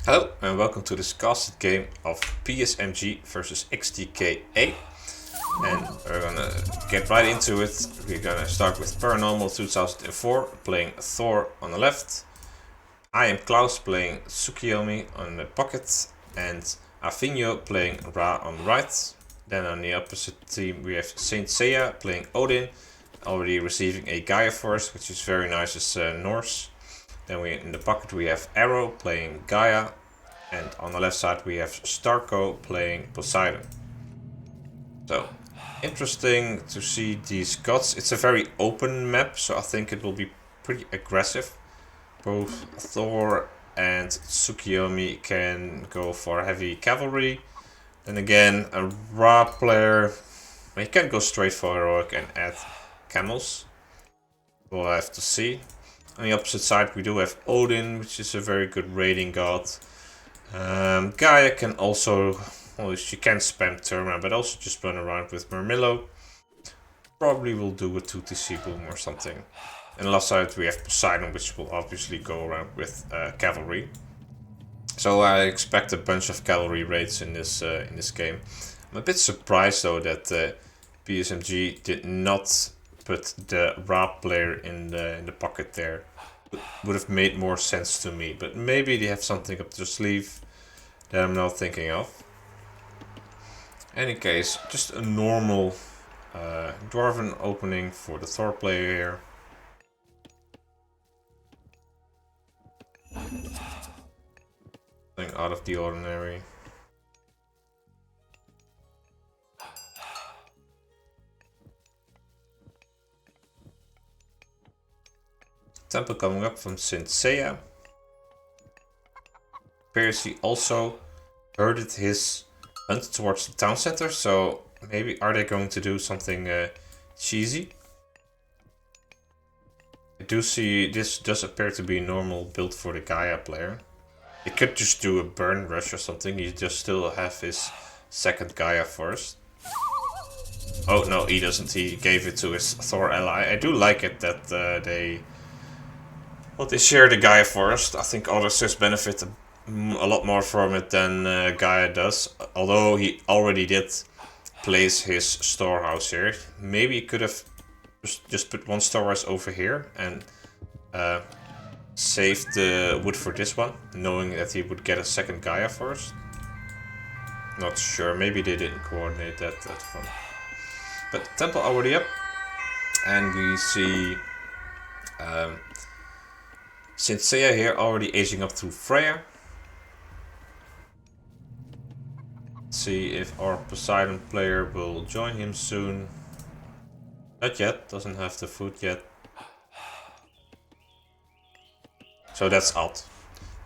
Hello and welcome to this casted game of PSMG versus XTK. And we're gonna get right into it. We're gonna start with Paranormal 2004, playing Thor on the left. I am Klaus, playing Tsukiyomi on the pocket, and Afinio playing Ra on the right. Then on the opposite team we have Saint Seiya playing Odin, already receiving a Gaia Force, which is very nice as Norse. Then in the pocket we have Arrow playing Gaia, and on the left side we have Starko playing Poseidon. So, interesting to see these gods. It's a very open map, so I think it will be pretty aggressive. Both Thor and Tsukiyomi can go for heavy cavalry. Then again, a Ra player, he can go straight for heroic and add camels. We'll have to see. On the opposite side we do have Odin, which is a very good raiding god. Gaia can also, well, she can spam Terma, but also just run around with Mermillo. Probably will do a 2TC boom or something. And last side we have Poseidon, which will obviously go around with cavalry. So I expect a bunch of cavalry raids in this game. I'm a bit surprised though that PSMG did not put the Ra player in the pocket there. Would have made more sense to me, but maybe they have something up their sleeve that I'm not thinking of. Any case, just a normal Dwarven opening for the Thor player here. Nothing out of the ordinary. Temple coming up from Saint Seiya. Appears he also herded his hunt towards the town center, so maybe are they going to do something cheesy? I do see this does appear to be a normal build for the Gaia player. He could just do a burn rush or something, he just still have his second Gaia first. Oh no, he doesn't, he gave it to his Thor ally. I do like it that they share the Gaia Forest. I think others just benefit a lot more from it than Gaia does. Although he already did place his storehouse here. Maybe he could have just put one storehouse over here and saved the wood for this one, knowing that he would get a second Gaia Forest. Not sure, maybe they didn't coordinate that fun. But temple already up, and we see Saint Seiya here already aging up to Freya. Let's see if our Poseidon player will join him soon. Not yet, doesn't have the food yet. So that's out.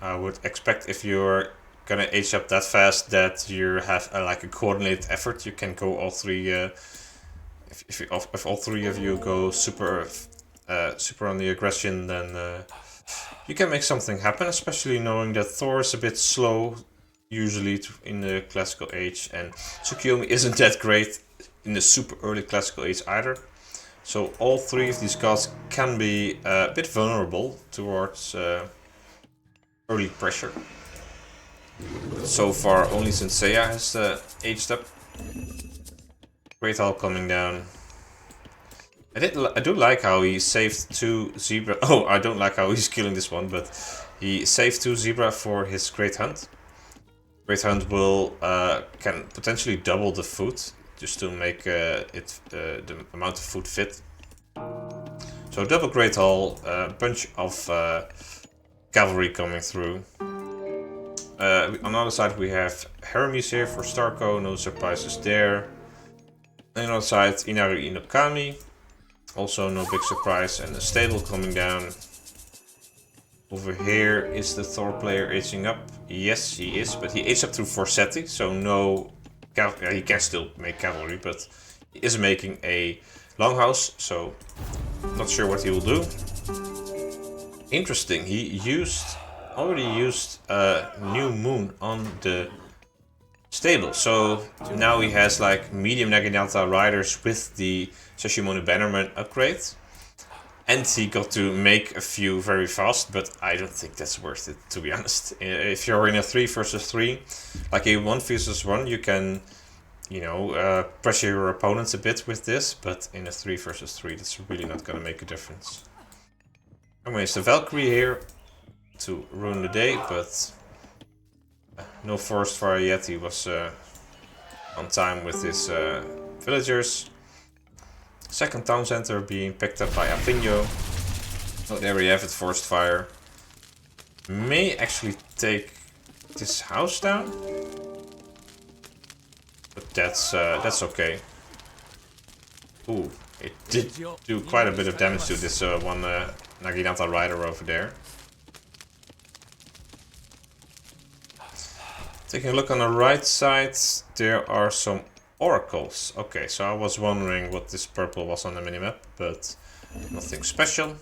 I would expect if you're gonna age up that fast that you have like a coordinated effort. You can go all three. If all three of you go super on the aggression, then you can make something happen, especially knowing that Thor is a bit slow, usually in the classical age, and Tsukiyomi isn't that great in the super early classical age either. So all three of these gods can be a bit vulnerable towards early pressure. But so far only Saint Seiya has aged up. Great Hall coming down. I do like how he saved 2 zebra. Oh, I don't like how he's killing this one, but he saved 2 zebra for his Great Hunt. Great Hunt will can potentially double the food just to make the amount of food fit. So double Great Hall, a bunch of cavalry coming through. On the other side we have Hermes here for Starko, no surprises there. On the other side Inaru Inokami. Also no big surprise, and the stable coming down. Over here is the Thor player aging up. Yes, he is, but he aged up through Forsetti, so no he can still make cavalry, but he is making a longhouse, so not sure what he will do. Interesting, he already used New Moon on the stable, so now he has like medium Naginata riders with the Sashimono Bannerman upgrade. And he got to make a few very fast, but I don't think that's worth it, to be honest. If you're in a 3 versus 3, like a 1 versus 1, you can, you know, pressure your opponents a bit with this, but in a 3 versus 3, that's really not gonna make a difference. Anyways, the Valkyrie here to ruin the day, but no forest fire yet. He was on time with his villagers. Second town center being picked up by Apinho. Oh, there we have it, forest fire. May actually take this house down, but that's okay. Ooh, it did do quite a bit of damage to this one Naginata rider over there. Taking a look on the right side, there are some oracles. Okay, so I was wondering what this purple was on the minimap, but nothing special.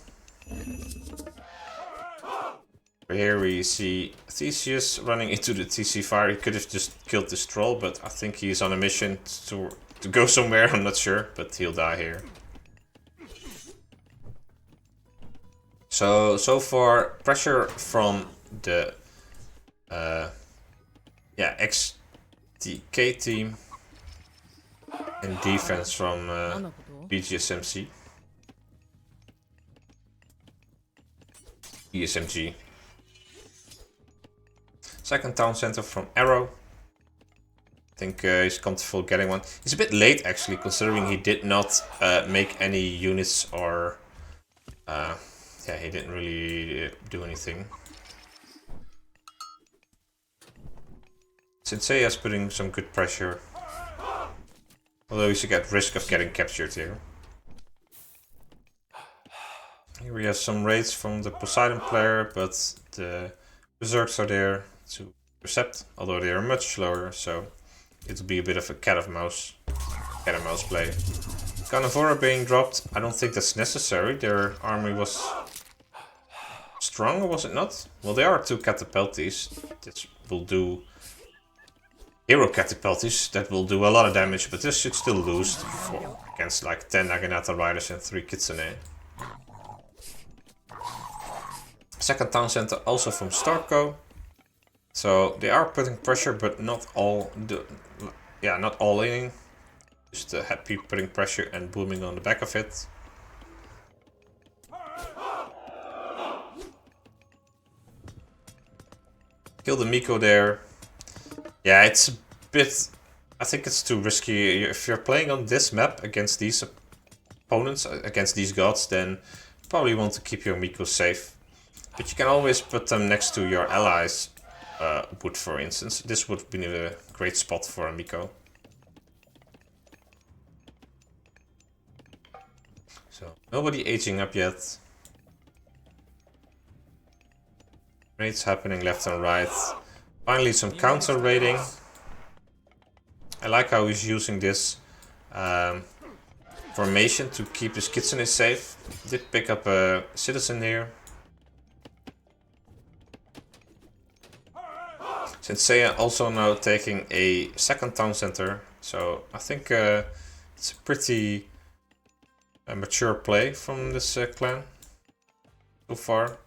Here we see Theseus running into the TC fire. He could have just killed this troll, but I think he's on a mission to go somewhere, I'm not sure, but he'll die here. So far, pressure from the XTK team and defense from PSMG. PSMG. Second town center from Arrow. I think he's comfortable getting one. He's a bit late actually, considering he did not make any units or yeah, he didn't really do anything. Senseiya's putting some good pressure, although he's at risk of getting captured here. Here we have some raids from the Poseidon player, but the Berserks are there to intercept, although they are much slower, so it'll be a bit of a cat and mouse play. Carnivora being dropped, I don't think that's necessary. Their army was strong, or was it not? Well, there are 2 catapulties. This will do hero catapulties that will do a lot of damage, but this should still lose against like 10 Naginata riders and 3 Kitsune. Second town center also from Starco. So they are putting pressure, but not all in. Just happy putting pressure and booming on the back of it. Kill the Miko there. Yeah, it's a bit... I think it's too risky. If you're playing on this map against these opponents, against these gods, then you probably want to keep your Miko safe. But you can always put them next to your allies. Wood, for instance. This would be a great spot for a Miko. So, nobody aging up yet. Raids happening left and right. Finally some counter raiding. I like how he's using this formation to keep his Kitsune safe. Did pick up a citizen here. Senseiya also now taking a second town center, so I think it's a pretty mature play from this clan so far.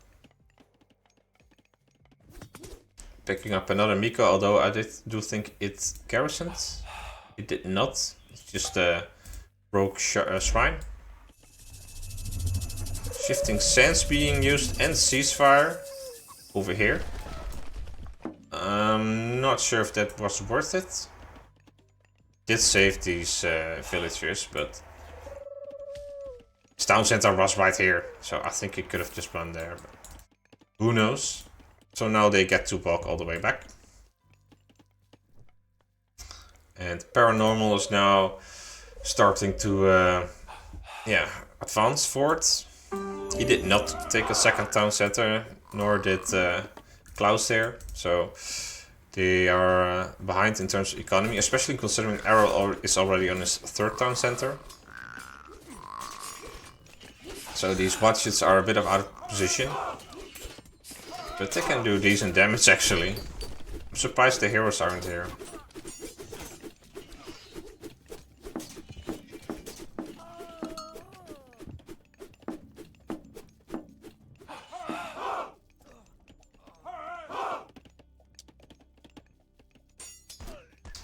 Picking up another Miko, although I do think it garrisoned. It did not, it's just a broke shrine. Shifting Sands being used and ceasefire over here. I'm not sure if that was worth it. Did save these villagers, but his town center was right here, so I think he could have just run there. But who knows? So now they get to walk all the way back. And Paranormal is now starting to advance forward. He did not take a second town center, nor did Klaus there, so they are behind in terms of economy, especially considering Arrow is already on his third town center. So these watches are a bit out of position, but they can do decent damage actually. I'm surprised the heroes aren't here.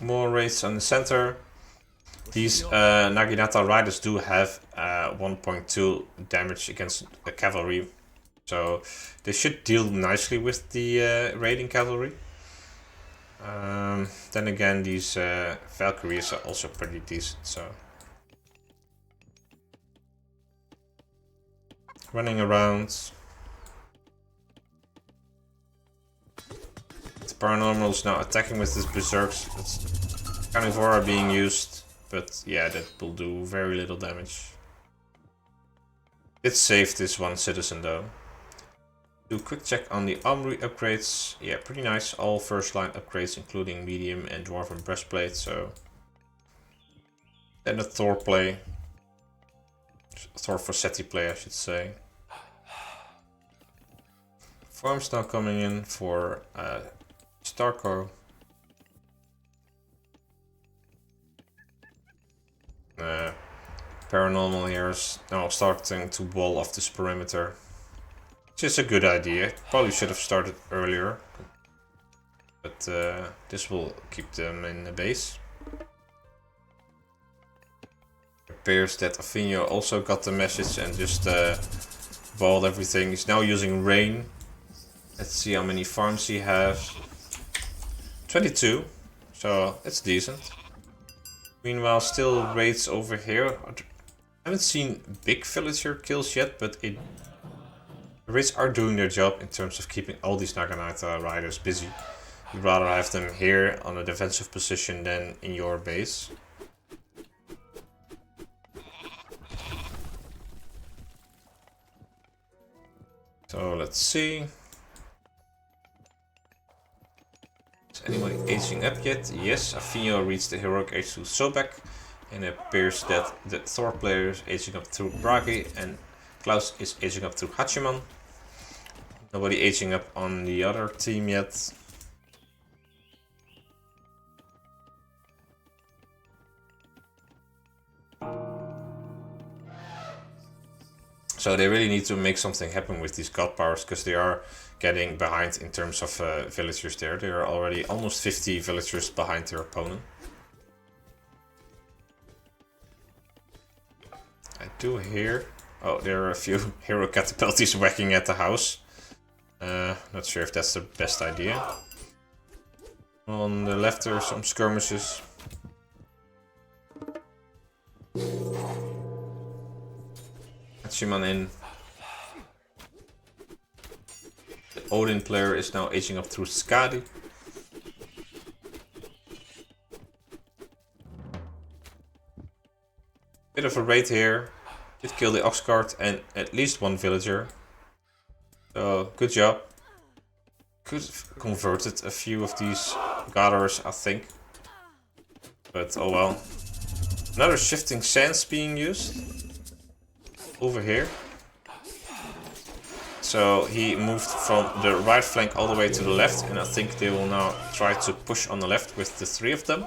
More raids on the center. These Naginata riders do have 1.2 damage against the cavalry, so they should deal nicely with the raiding cavalry. Then again, these Valkyries are also pretty decent, so running around. The paranormal is now attacking with his berserks. It's carnivora being used, but yeah, that will do very little damage. It saved this one citizen though. Do a quick check on the armory upgrades. Yeah, pretty nice. All first line upgrades, including medium and dwarven breastplate. So then a Thor play. Thor Forseti play, I should say. Farms now coming in for Starco. Paranormal here is now starting to wall off this perimeter. Which is a good idea. Probably should have started earlier. But this will keep them in the base. It appears that Afinio also got the message and just balled everything. He's now using rain. Let's see how many farms he has. 22. So it's decent. Meanwhile, still raids over here. I haven't seen big villager kills yet, but the raids are doing their job in terms of keeping all these Naginata riders busy. You'd rather have them here on a defensive position than in your base. So let's see. Is anybody aging up yet? Yes, Afinio reached the heroic age through Sobek. And it appears that the Thor player is aging up through Bragi and Klaus is aging up through Hachiman. Nobody aging up on the other team yet. So they really need to make something happen with these god powers, because they are getting behind in terms of villagers there. They are already almost 50 villagers behind their opponent. I do hear... Oh, there are a few hero catapulties whacking at the house. Not sure if that's the best idea. On the left there are some skirmishes. Hachiman in. The Odin player is now aging up through Skadi. Bit of a raid here. Did kill the ox cart and at least one villager. So good job. Could have converted a few of these gatherers, I think. But oh well. Another shifting sands being used. Over here. So he moved from the right flank all the way to the left. And I think they will now try to push on the left with the three of them.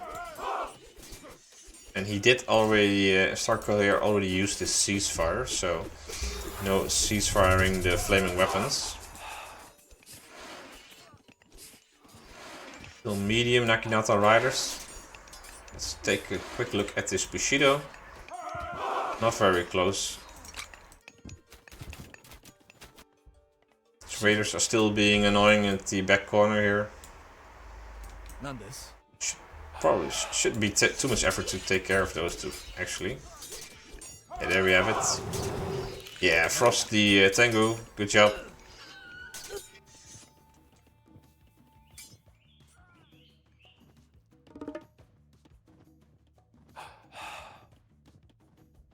And he did already, Starco here already used his ceasefire, so no ceasefiring the flaming weapons. Still medium Naginata riders. Let's take a quick look at this Bushido. Not very close. These raiders are still being annoying at the back corner here. Probably shouldn't be too much effort to take care of those two, actually. Yeah, there we have it. Yeah, Frost the Tengu, good job.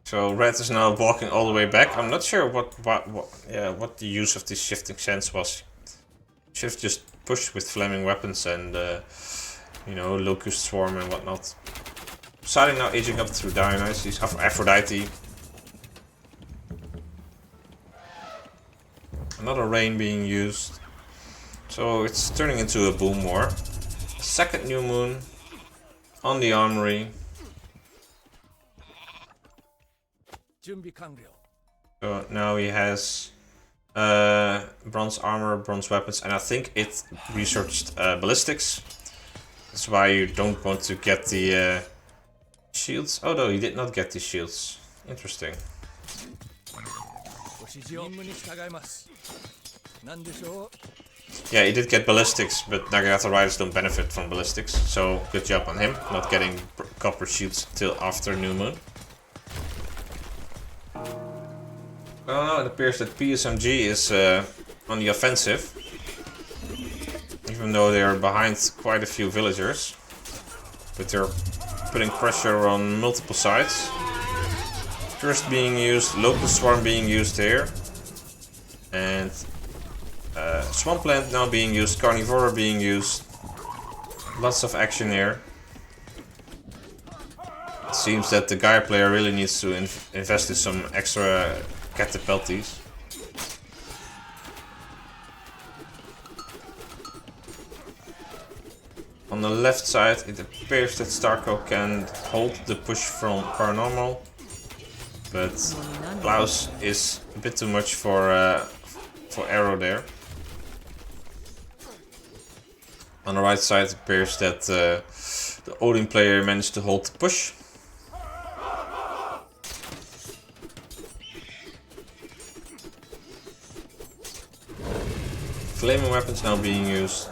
So Red is now walking all the way back. I'm not sure what the use of this shifting sands was. Should have just pushed with flaming weapons and you know, Locust Swarm and whatnot. Poseidon now aging up through Dionysus, Aphrodite. Another rain being used. So it's turning into a boom war. Second new moon on the armory. So now he has bronze armor, bronze weapons, and I think it researched ballistics. That's why you don't want to get the shields. Oh no, he did not get the shields. Interesting. Yeah, he did get ballistics, but Nagata riders don't benefit from ballistics. So good job on him, not getting copper shields till after New Moon. Well, now it appears that PSMG is on the offensive. Even though they are behind quite a few villagers. But they're putting pressure on multiple sides. Curse being used, Local Swarm being used here. And Swampland now being used, Carnivora being used. Lots of action here. It seems that the Gaia player really needs to invest in some extra catapulties. On the left side, it appears that Starco can hold the push from Paranormal, but Klaus is a bit too much for Arrow there. On the right side, it appears that the Odin player managed to hold the push. Flaming weapons now being used.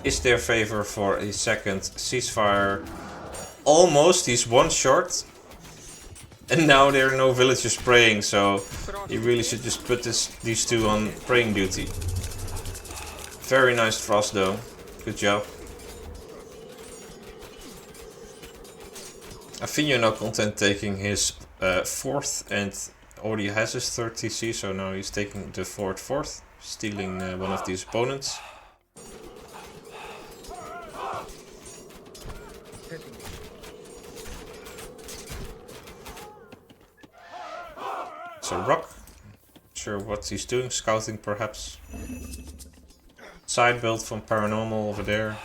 Is there favor for a second ceasefire? Almost, he's one short. And now there are no villagers praying, so he really should just put these two on praying duty. Very nice Frost though. Good job. Afinio now content taking his fourth and already has his third TC, so now he's taking the fourth, stealing one of these opponents. So Rock, not sure what he's doing, scouting perhaps. Side build from Paranormal over there.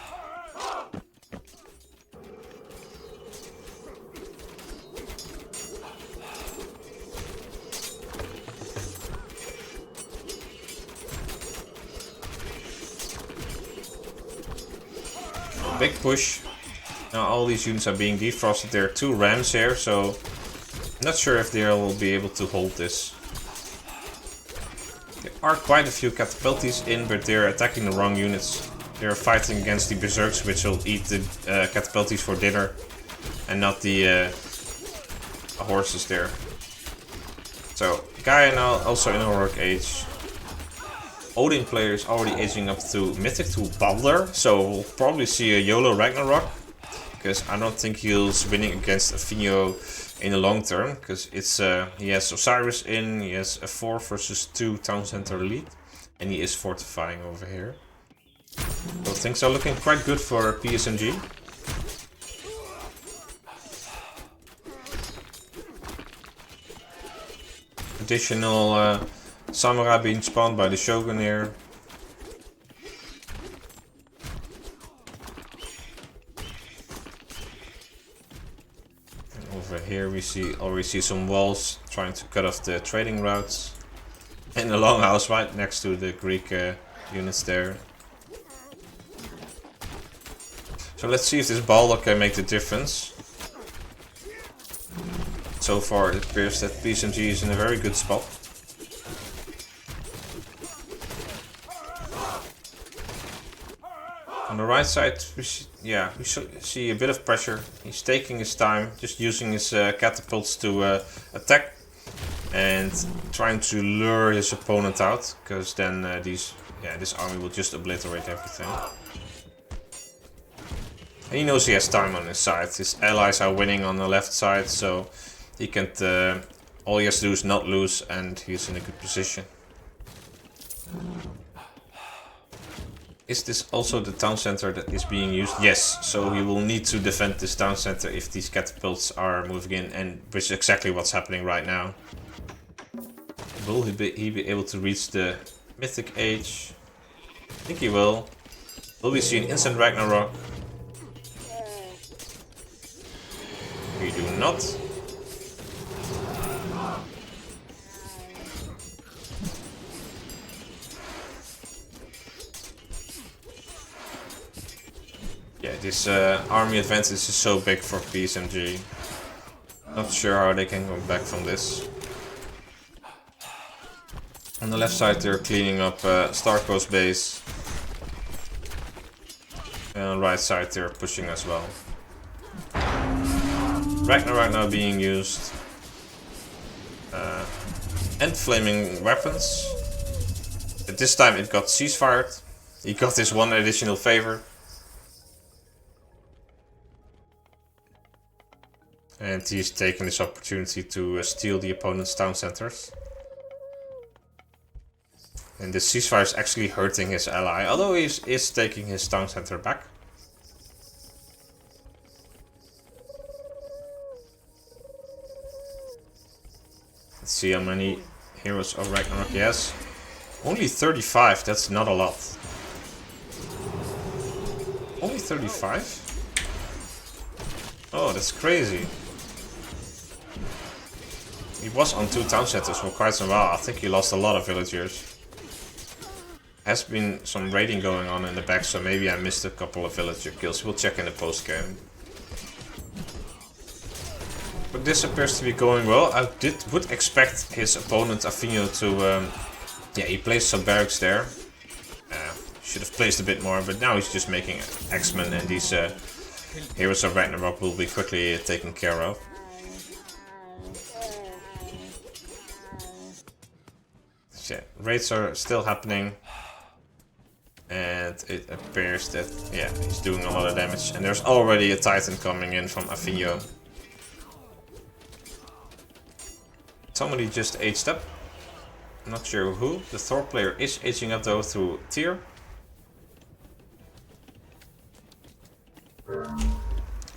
Big push. Now all these units are being defrosted. There are two rams here, so not sure if they will be able to hold this. There are quite a few catapulties in, but they're attacking the wrong units. They're fighting against the berserks, which will eat the catapulties for dinner, and not the horses there. So Gaia now also in heroic age. Odin player is already aging up to Mythic, to Balder, so we'll probably see a YOLO Ragnarok, because I don't think he's winning against Afinio in the long term, because it's he has Osiris in, he has a 4 versus 2 town center lead, and he is fortifying over here. So things are looking quite good for PSMG. Additional samurai being spawned by the Shogun here. Over here we already see some walls trying to cut off the trading routes. And a longhouse right next to the Greek units there. So let's see if this Balder can make the difference. So far it appears that PSMG is in a very good spot. On the right side, we see a bit of pressure. He's taking his time, just using his catapults to attack and trying to lure his opponent out, because then this army will just obliterate everything. And he knows he has time on his side. His allies are winning on the left side, so he can't. All he has to do is not lose, and he's in a good position. Is this also the town center that is being used? Yes, so he will need to defend this town center if these catapults are moving in, and which is exactly what's happening right now. Will he be able to reach the Mythic age? I think he will. Will we see an instant Ragnarok? We do not. Yeah, this army advantage is so big for PSMG. Not sure how they can go back from this. On the left side they're cleaning up Starco's base. And on the right side they're pushing as well. Ragnarok now being used. And flaming weapons. But this time it got ceasefired. He got this one additional favor. And he's taking this opportunity to steal the opponent's town centers. And the ceasefire is actually hurting his ally, although he is taking his town center back. Let's see how many heroes of Ragnarok he has. Only 35, that's not a lot. Only 35? Oh, that's crazy. He was on 2 town centers for quite some while. I think he lost a lot of villagers. Has been some raiding going on in the back, so maybe I missed a couple of villager kills. We'll check in the post game. But this appears to be going well. I would expect his opponent Afinio to... yeah, he placed some barracks there. Should have placed a bit more, but now he's just making X-Men, and these heroes of Ragnarok will be quickly taken care of. So, yeah, raids are still happening. And it appears that, yeah, he's doing a lot of damage. And there's already a Titan coming in from Afinio. Somebody just aged up. I'm not sure who. The Thor player is aging up though through tier.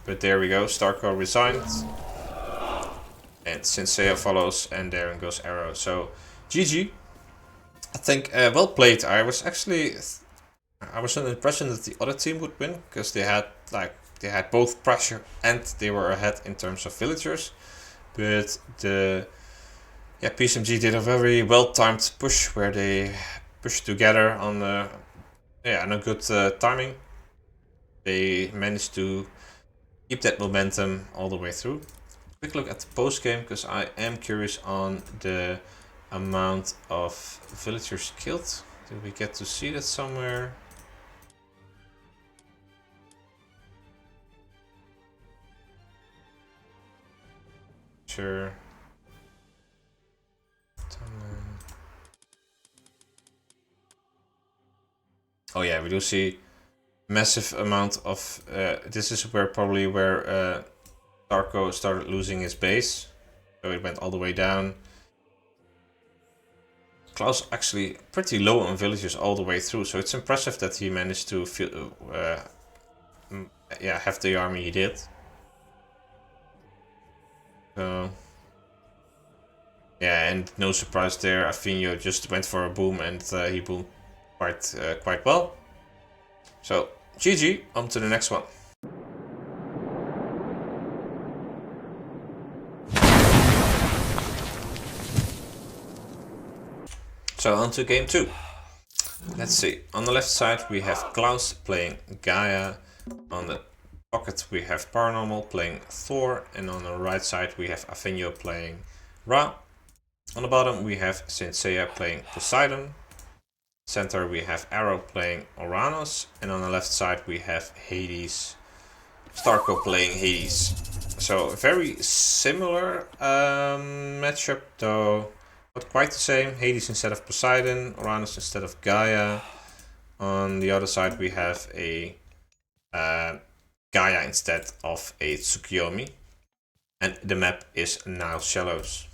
But there we go, Starco resigned. And Senseiya follows, and there goes Arrow. So, GG. I think, well played. I was under the impression that the other team would win, because they had both pressure and they were ahead in terms of villagers. But PSMG did a very well-timed push where they pushed together on a good timing. They managed to keep that momentum all the way through. Quick look at the post game, because I am curious on the amount of villagers killed. Did we get to see that somewhere? Sure. Oh yeah, we do see massive amount of... this is probably where Starco started losing his base. So it went all the way down. Klaus actually pretty low on villagers all the way through, so it's impressive that he managed to have the army he did. So yeah, and no surprise there, Afinio just went for a boom, and he boomed quite well. So GG, on to the next one. So on to game 2. Let's see. On the left side we have Klaus playing Gaia. On the pocket we have Paranormal playing Thor. And on the right side we have Afinio playing Ra. On the bottom we have Senseiya playing Poseidon. Center we have Arrow playing Uranus. And on the left side we have Hades. Starco playing Hades. So very similar matchup, though not quite the same. Hades instead of Poseidon, Uranus instead of Gaia. On the other side we have a Gaia instead of a Tsukuyomi. And the map is Nile Shallows.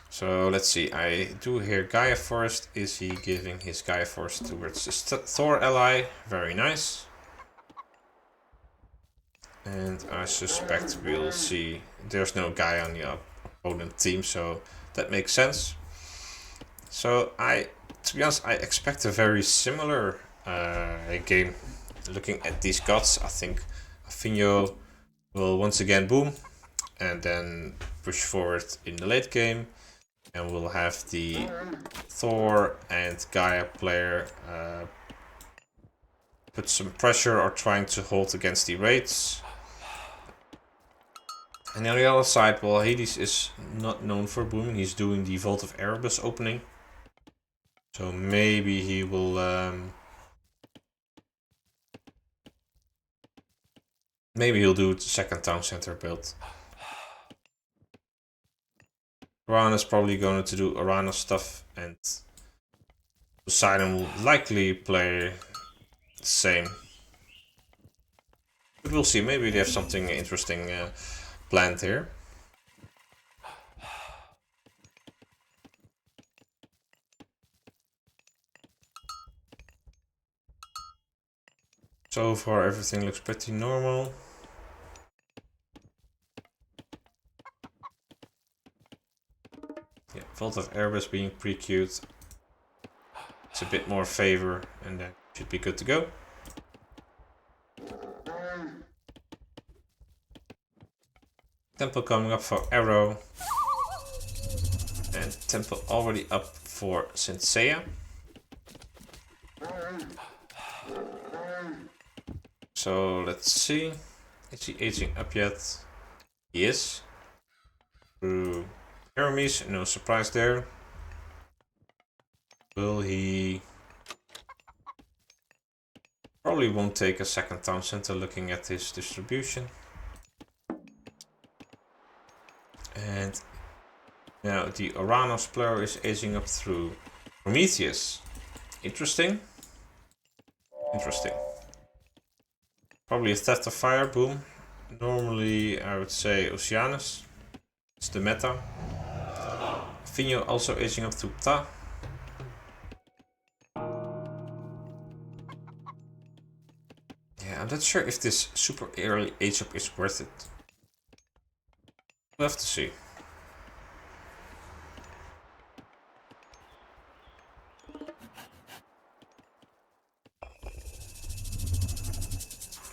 So let's see, I do hear Gaia Forest. Is he giving his Gaia Forest towards his Thor ally? Very nice. And I suspect we'll see, there's no Gaia on the opponent team, so that makes sense. So to be honest, I expect a very similar game. Looking at these gods, I think Afinio will once again boom and then push forward in the late game. And we'll have the Thor and Gaia player put some pressure or trying to hold against the raids. And on the other side, well, Hades is not known for booming. He's doing the Vault of Erebus opening. So maybe he will... maybe he'll do the second town center build. Arana's probably going to do Arana stuff, and Poseidon will likely play the same. But we'll see, maybe they have something interesting planned here. So far everything looks pretty normal. Yeah, Vault of Erebus being pretty cute. It's a bit more favor and that should be good to go. Temple coming up for Arrow. And Temple already up for Senseiya. So let's see. Is he aging up yet? He is. Through Hermes, no surprise there. Will he... Probably won't take a second town center looking at his distribution. And now the Oranos player is aging up through Prometheus. Interesting. Interesting. Probably a Theft of Fire boom. Normally I would say Oceanus. It's the meta. Finio also aging up through Ta. Yeah, I'm not sure if this super early age up is worth it. We'll have to see.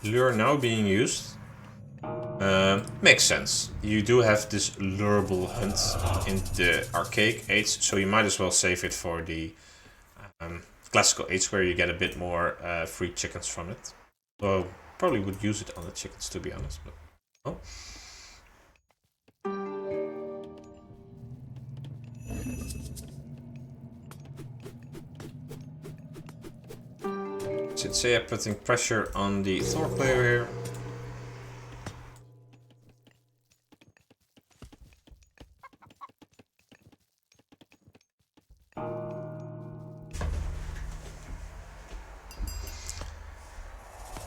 Lure now being used. Makes sense. You do have this lureable hunt in the archaic age, so you might as well save it for the classical age where you get a bit more free chickens from it. So probably would use it on the chickens, to be honest. But oh. Senseiya putting pressure on the Thor player here.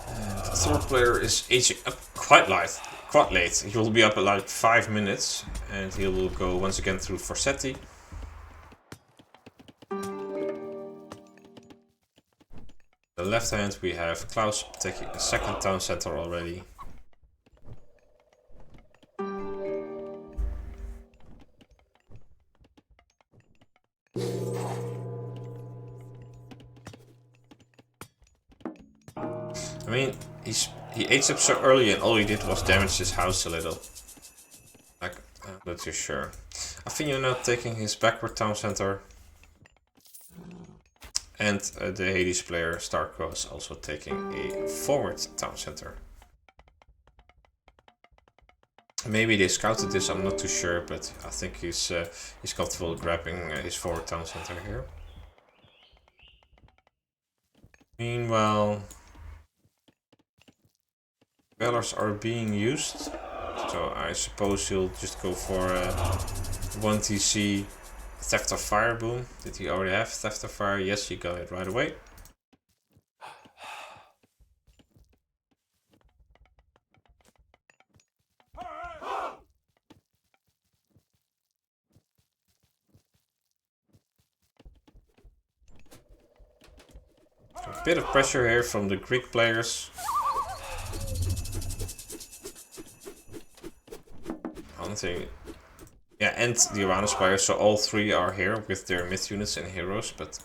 And the Thor player is aging up quite late. He will be up at like 5 minutes and he will go once again through Forsetti. On the left hand we have Klaus taking a second town center already. I mean, he aged up so early and all he did was damage his house a little. Like, I'm not too sure. Afinio now taking his backward town center. And the Hades player, Starcrow, is also taking a forward town center. Maybe they scouted this, I'm not too sure, but I think he's comfortable grabbing his forward town center here. Meanwhile, Valors are being used, so I suppose he'll just go for 1TC Theft of Fire boom. Did he already have Theft of Fire? Yes, he got it right away. A bit of pressure here from the Greek players. Yeah, and the Uranus players, so all three are here with their myth units and heroes, but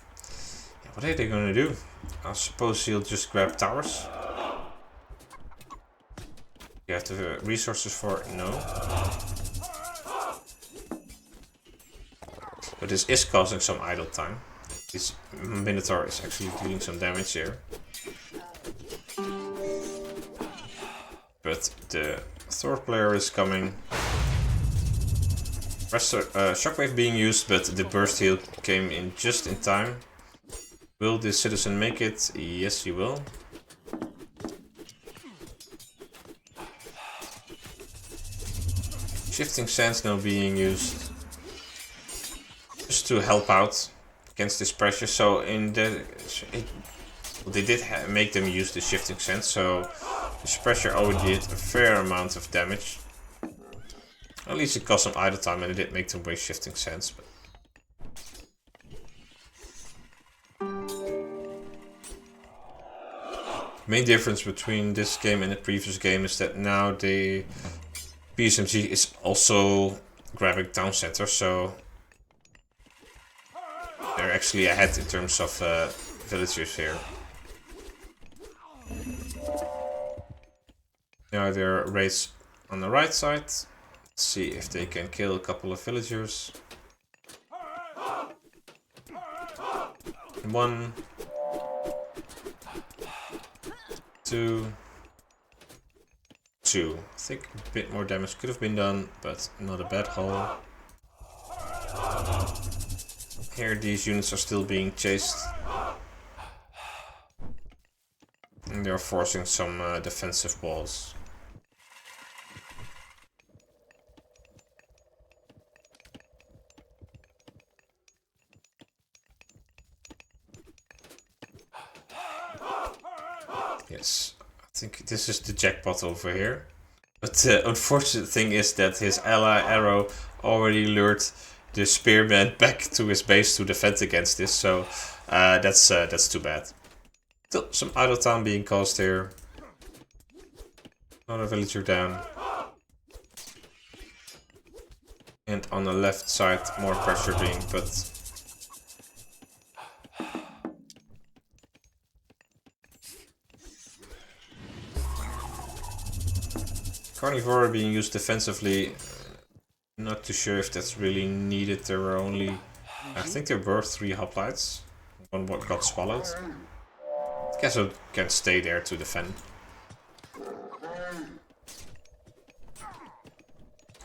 yeah, what are they gonna do? I suppose he'll just grab towers. You have the resources for it? No. But this is causing some idle time. This Minotaur is actually dealing some damage here. But the third player is coming. Shockwave being used, but the burst heal came in just in time. Will this citizen make it? Yes, he will. Shifting Sands now being used just to help out against this pressure. So in the they did make them use the Shifting Sands, so this pressure already did a fair amount of damage. At least it cost some idle time, and it did make them waste Shifting Sands. But main difference between this game and the previous game is that now the PSMG is also grabbing town center, so they're actually ahead in terms of villagers here. Now there are raids on the right side. Let's see if they can kill a couple of villagers. 1, 2, 2. I think a bit more damage could have been done, but not a bad haul. Here these units are still being chased. And they're forcing some defensive walls. Yes, I think this is the jackpot over here. But the unfortunate thing is that his ally Arrow already lured the spearman back to his base to defend against this, so that's too bad. Still some idle time being caused here. Another villager down. And on the left side, more pressure being put. Carnivore being used defensively. Not too sure if that's really needed. There were only, I think there were 3 hoplites. One got swallowed. I guess I can stay there to defend.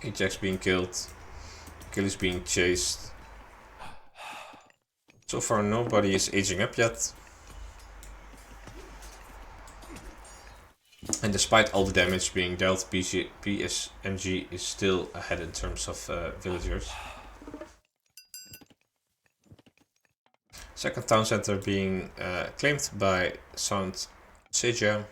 Ajax being killed. Achilles being chased. So far nobody is aging up yet. And despite all the damage being dealt, PSMG is still ahead in terms of villagers. Second town center being claimed by Sound Seja.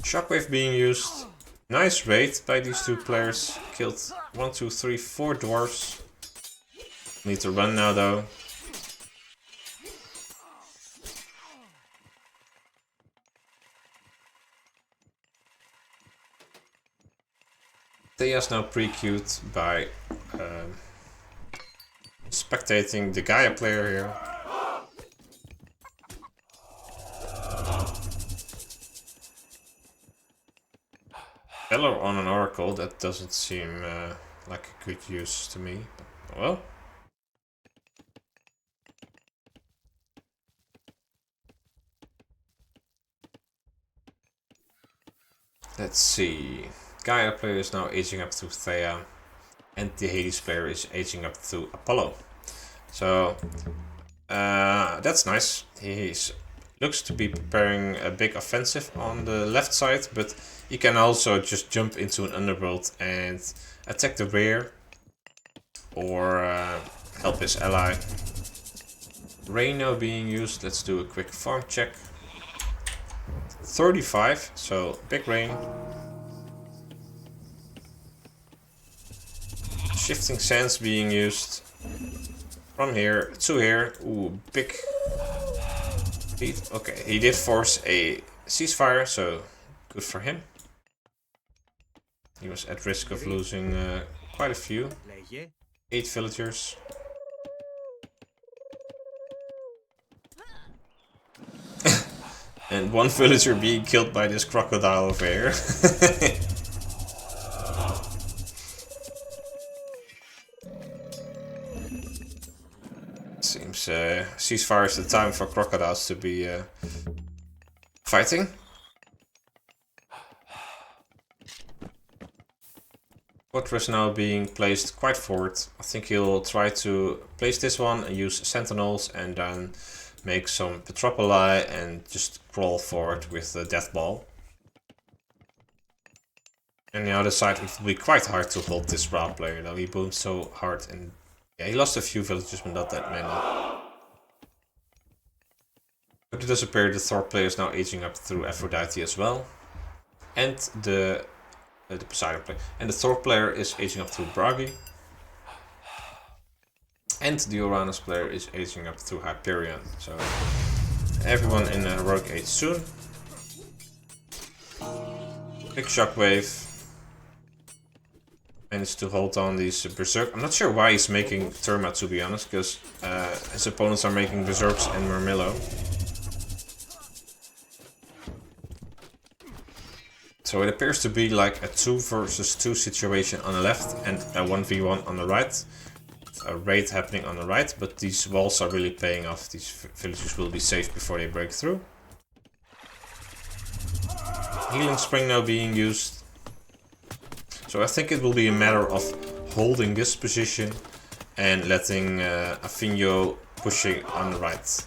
Shockwave being used. Nice raid by these 2 players. Killed 1, 2, 3, 4 dwarves. Need to run now though. Thea's now pre-queued by spectating the Gaia player here. Valor on an Oracle, that doesn't seem like a good use to me. But, well. Let's see. Gaia player is now aging up to Thea. And the Hades player is aging up to Apollo. So, that's nice. He looks to be preparing a big offensive on the left side, but he can also just jump into an underworld and attack the rear or help his ally. Rain now being used. Let's do a quick farm check. 35, so big rain. Shifting Sands being used from here to here. Ooh, big beat. Okay, he did force a ceasefire, so good for him. He was at risk of losing quite a few. 8 villagers. And one villager being killed by this crocodile over here. Seems ceasefire is the time for crocodiles to be fighting. Fortress now being placed quite forward. I think he'll try to place this one and use sentinels and then make some Petropoli and just crawl forward with the death ball. And the other side, it will be quite hard to hold this Ra player though. He boomed so hard and yeah, he lost a few villagers but not that many. But it does appear the Thor player is now aging up through Aphrodite as well. And the Poseidon player. And the Thor player is aging up through Bragi. And the Uranus player is aging up through Hyperion. So everyone in a heroic age soon. Big shockwave. Managed to hold on these Berserk. I'm not sure why he's making Terma, to be honest, because his opponents are making Berserks and Murmillo. So it appears to be like a 2 versus 2 situation on the left and a 1v1 on the right. A raid happening on the right, but these walls are really paying off. These villagers will be safe before they break through. Healing Spring now being used. So I think it will be a matter of holding this position and letting Afinio pushing on the right.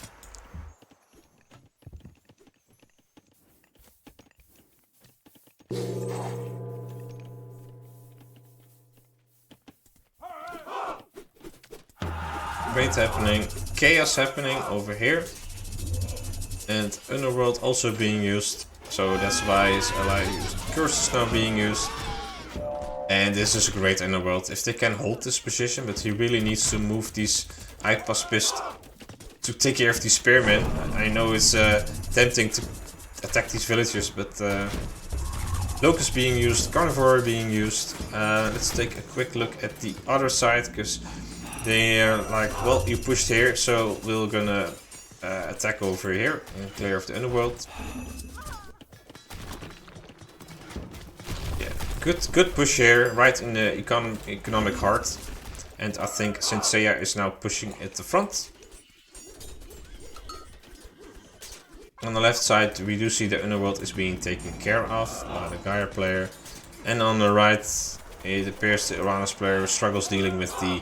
Raid happening, chaos happening over here, and Underworld also being used, so that's why his ally Curse is now being used. And this is a great Underworld if they can hold this position, but he really needs to move these Hypaspist to take care of these spearmen. I know it's tempting to attack these villagers, but Locust being used, Carnivore being used. Let's take a quick look at the other side, because they are like, well, you pushed here, so we're gonna attack over here and clear off the Underworld. Yeah, good push here, right in the economic heart. And I think Senseiya is now pushing at the front. On the left side, we do see the Underworld is being taken care of by the Gaia player. And on the right, it appears the Uranus player struggles dealing with the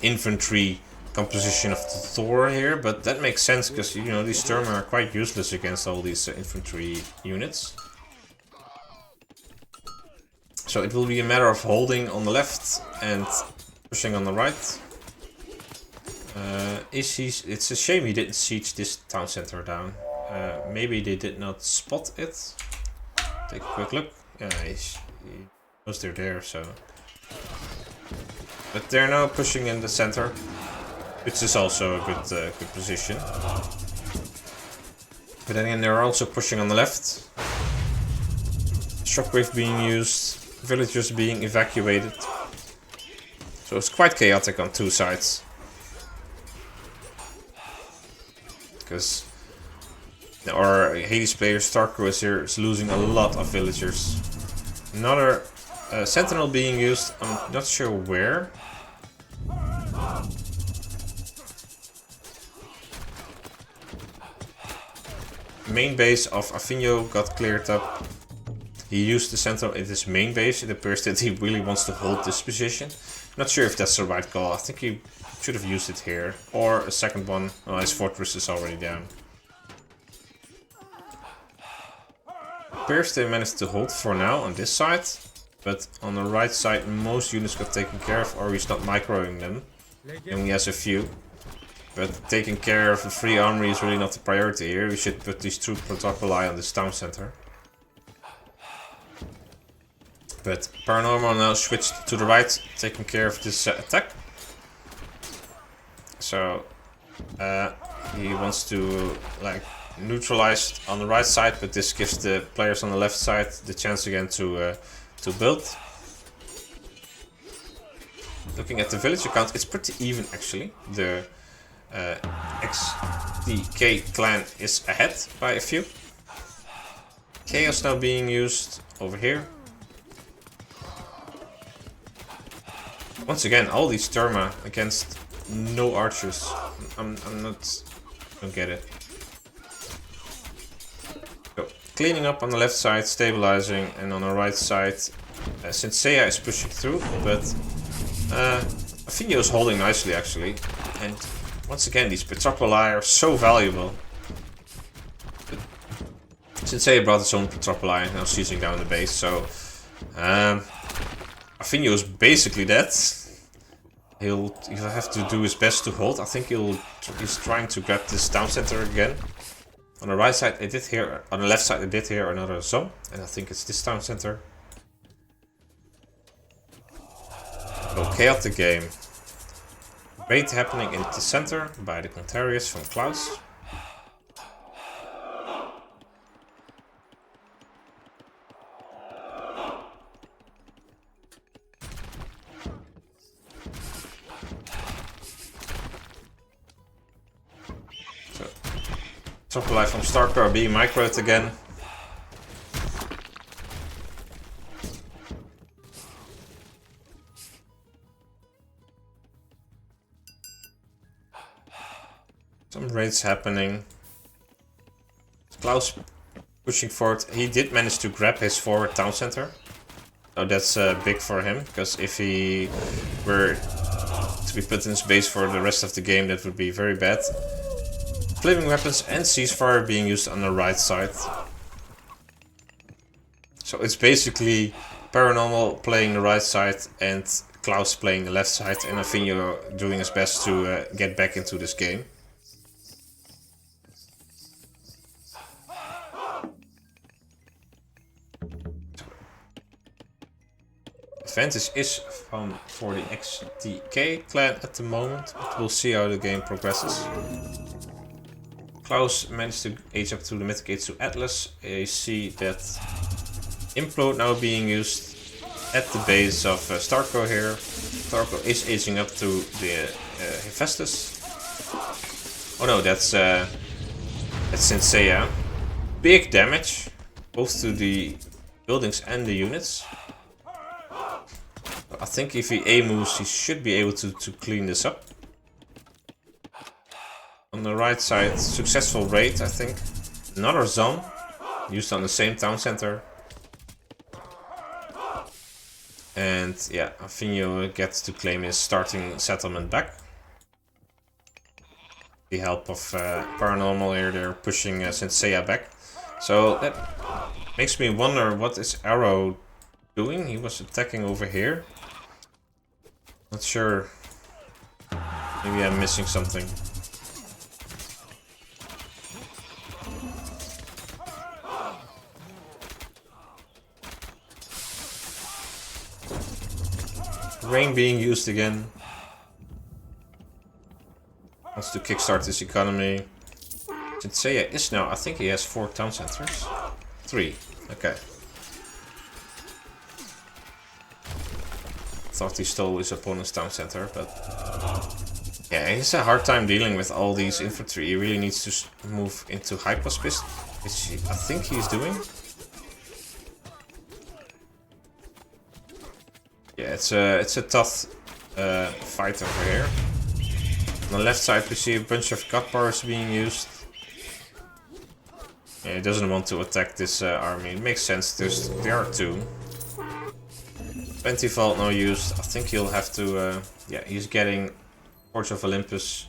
infantry composition of the Thor here, but that makes sense because, you know, these Sturm are quite useless against all these infantry units. So it will be a matter of holding on the left and pushing on the right. It's a shame he didn't siege this town center down. Maybe they did not spot it. Take a quick look. Yeah, he knows they're there, so. But they're now pushing in the center, which is also a good position. But then again, they're also pushing on the left. Shockwave being used, villagers being evacuated. So it's quite chaotic on two sides. Because our Hades player Starcrew here is losing a lot of villagers. Another sentinel being used, I'm not sure where. Main base of Afinio got cleared up. He used the sentinel in his main base. It appears that he really wants to hold this position. Not sure if that's the right call. I think he should have used it here. Or a second one. Oh, his fortress is already down. Appears they managed to hold for now on this side. But on the right side, most units got taken care of, or he's not microing them. He only has a few. But taking care of the free armory is really not the priority here. We should put these two protocoli on this town center. But Paranormal now switched to the right, taking care of this attack. So he wants to like neutralize on the right side, but this gives the players on the left side the chance again to build. Looking at the villager count, it's pretty even actually. The XTK clan is ahead by a few. Chaos now being used over here. Once again, all these Therma against no archers. I'm not... don't get it. So, cleaning up on the left side, stabilizing, and on the right side, Senseiya is pushing through, but Afinio is holding nicely actually. And once again, these Petropoli are so valuable. Senseiya brought his own Petropoli and now seizing down the base, so Afinio is basically dead. He'll have to do his best to hold. I think he's trying to grab this town center again. On the right side I did hear, on the left side I did hear another zone, and I think it's this town center. So chaotic game. Raid happening in the center by the Contarius from Klaus. Top life from Starker are being microed again. Some raids happening. Klaus pushing forward. He did manage to grab his forward town center. So that's big for him, because if he were to be put in his base for the rest of the game, that would be very bad. Flaming weapons and ceasefire being used on the right side. So it's basically Paranormal playing the right side and Klaus playing the left side, and Afinio doing his best to get back into this game. Advantage is for the XTK clan at the moment, but we'll see how the game progresses. Klaus managed to age up to the Mythic 8 to Atlas. You see that Implode now being used at the base of Starko here. Starko is aging up to the Hephaestus. Oh no, that's Senseiya. Big damage, both to the buildings and the units. I think if he A moves, he should be able to clean this up. On the right side, successful raid, I think. Another zone, used on the same town center. And yeah, Afinio gets to claim his starting settlement back. The help of Paranormal here, they're pushing Senseiya back. So that makes me wonder, what is Arrow doing? He was attacking over here. Not sure. Maybe I'm missing something. Rain being used again. Wants to kickstart this economy. Senseiya is now, I think he has 4 town centers. 3, okay. Thought he stole his opponent's town center, but yeah, he has a hard time dealing with all these infantry. He really needs to move into hyperspace, which I think he's doing. Yeah, it's a tough fight over here. On the left side we see a bunch of god powers being used. Yeah, he doesn't want to attack this army. It makes sense, there are 2. 20 volt now used. I think he'll have to... yeah, he's getting Forge of Olympus.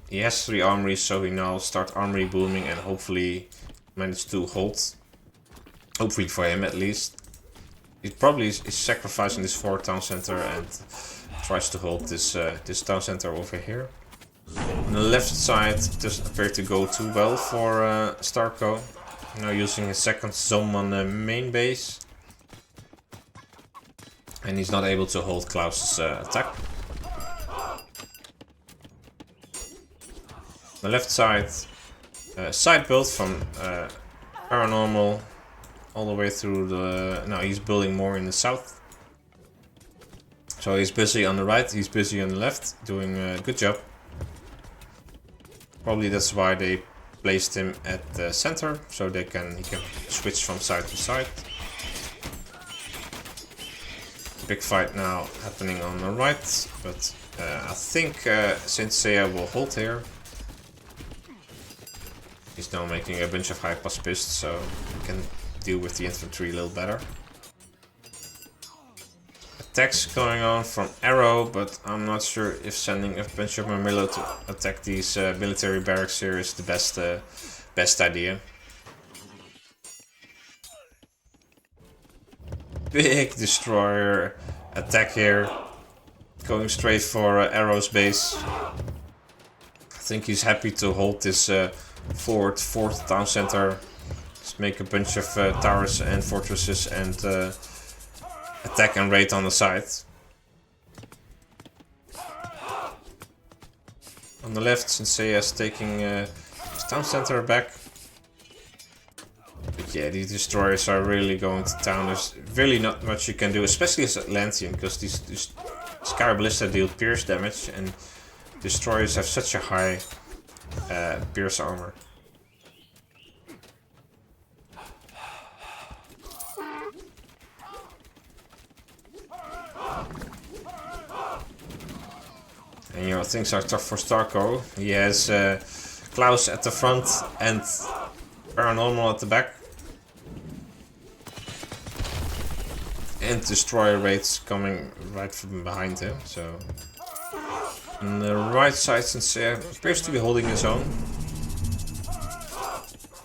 He has 3 armories, so he now start armory booming and hopefully manage to hold. Hopefully for him at least. He probably is sacrificing this 4 town center and tries to hold this this town center over here. On the left side doesn't appear to go too well for Starko. Now using his second zone on the main base. And he's not able to hold Klaus's attack. The left side, side build from Paranormal all the way through the... Now he's building more in the south. So he's busy on the right, he's busy on the left, doing a good job. Probably that's why they placed him at the center so he can switch from side to side. Big fight now happening on the right, but I think Senseiya will hold here. He's now making a bunch of high pass pists, so he can deal with the infantry a little better. Attacks going on from Arrow, but I'm not sure if sending a bunch of Murmillo to attack these military barracks here is the best idea. Big destroyer attack here, going straight for Arrow's base. I think he's happy to hold this forward fourth town center. Just make a bunch of towers and fortresses and attack and raid on the side. On the left, Senseiya is taking his town center back. But yeah, these destroyers are really going to town. There's really not much you can do, especially as Atlantean, because these Sky Ballista deal pierce damage, and destroyers have such a high pierce armor. And you know, things are tough for Starco. He has Klaus at the front and Paranormal at the back. And destroyer raids coming right from behind him. So on the right side, Senseiya appears to be holding his own.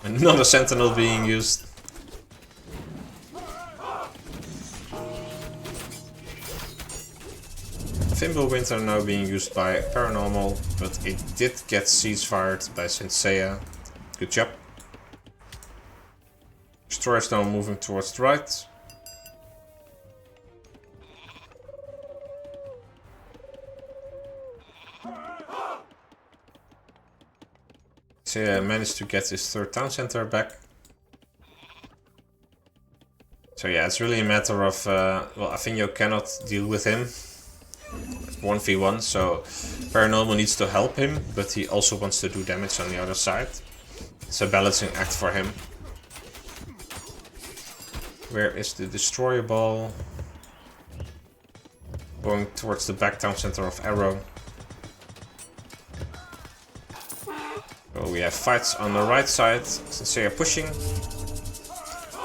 Another sentinel being used. Fimbulwind are now being used by Paranormal, but it did get ceasefired by Senseiya. Good job. Destroyer's now moving towards the right. Senseiya managed to get his third town center back. So yeah, it's really a matter of, well, Afinio cannot deal with him 1v1, so Paranormal needs to help him, but he also wants to do damage on the other side. It's a balancing act for him. Where is the destroyer ball? Going towards the back town center of Arrow. So we have fights on the right side, Senseiya pushing.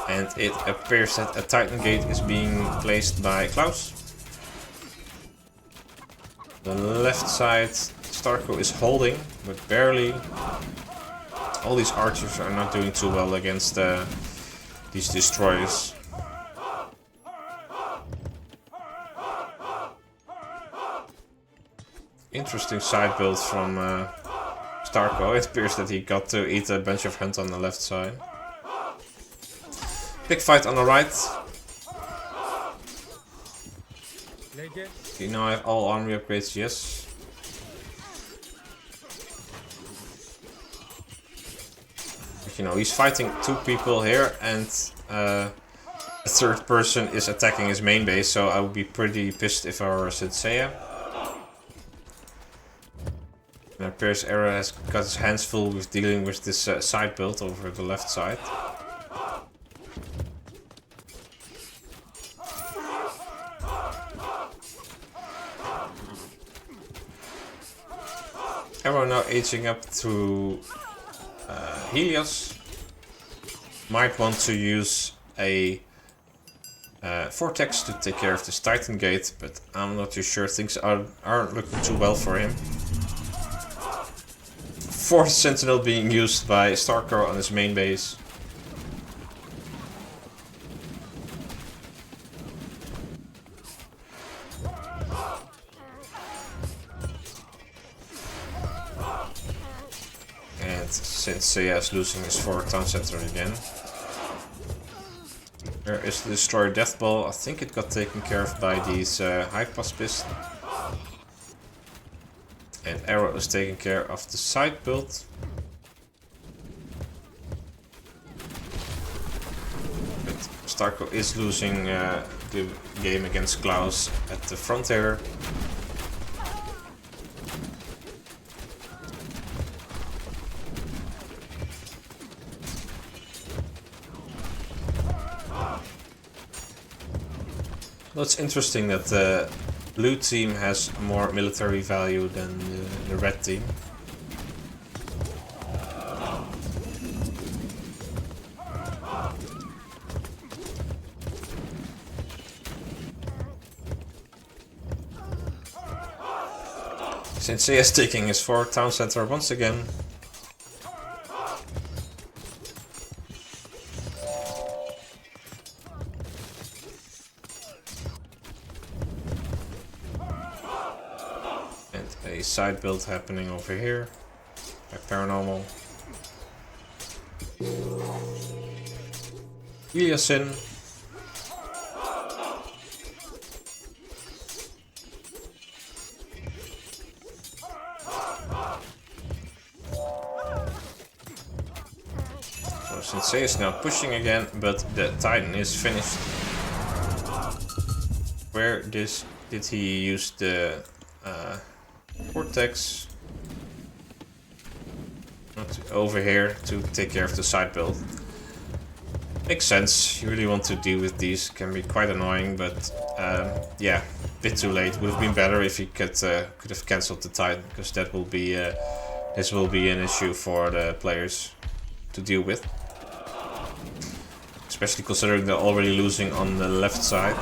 And it appears that a Titan Gate is being placed by Klaus. The left side, Starco is holding, but barely. All these archers are not doing too well against these destroyers. Interesting side build from Starco. It appears that he got to eat a bunch of hunt on the left side. Big fight on the right. You now have all army upgrades, yes. But you know, he's fighting two people here, and a third person is attacking his main base, so I would be pretty pissed if I were Senseiya. And it appears Era has got his hands full with dealing with this side build over the left side. Arrow now aging up to Helios. Might want to use a Vortex to take care of this Titan Gate, but I'm not too sure. Things aren't looking too well for him. Fourth Sentinel being used by Starco on his main base. Senseiya is losing his forward town center again. There is the Destroyer Death Ball. I think it got taken care of by these high pass pists. And Arrow is taking care of the side build. But Starco is losing the game against Klaus at the frontier. Well, it's interesting that the blue team has more military value than the red team. Sensei is taking his 4th town center once again. And a side build happening over here by Paranormal. Iliasin. Sensei is now pushing again, but the Titan is finished. Where did he use the Vortex? Not over here to take care of the side build. Makes sense. You really want to deal with these. Can be quite annoying, but yeah, bit too late. Would have been better if he could have cancelled the Titan, because that will be this will be an issue for the players to deal with. Especially considering they're already losing on the left side.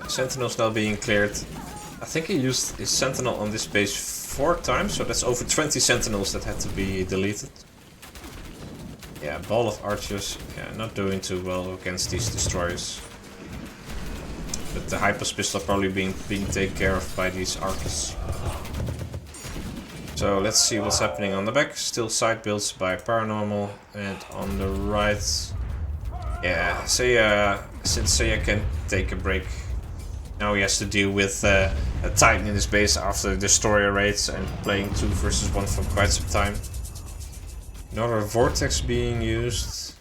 Sentinels now being cleared. I think he used his Sentinel on this base 4 times, so that's over 20 Sentinels that had to be deleted. Yeah, Ball of Archers, yeah, not doing too well against these destroyers. But the Hypos pistol probably being taken care of by these Archers. So let's see what's happening on the back. Still side builds by Paranormal, and on the right, yeah, Sensei can take a break. Now he has to deal with a Titan in his base after destroyer raids and playing 2 versus 1 for quite some time. Another Vortex being used.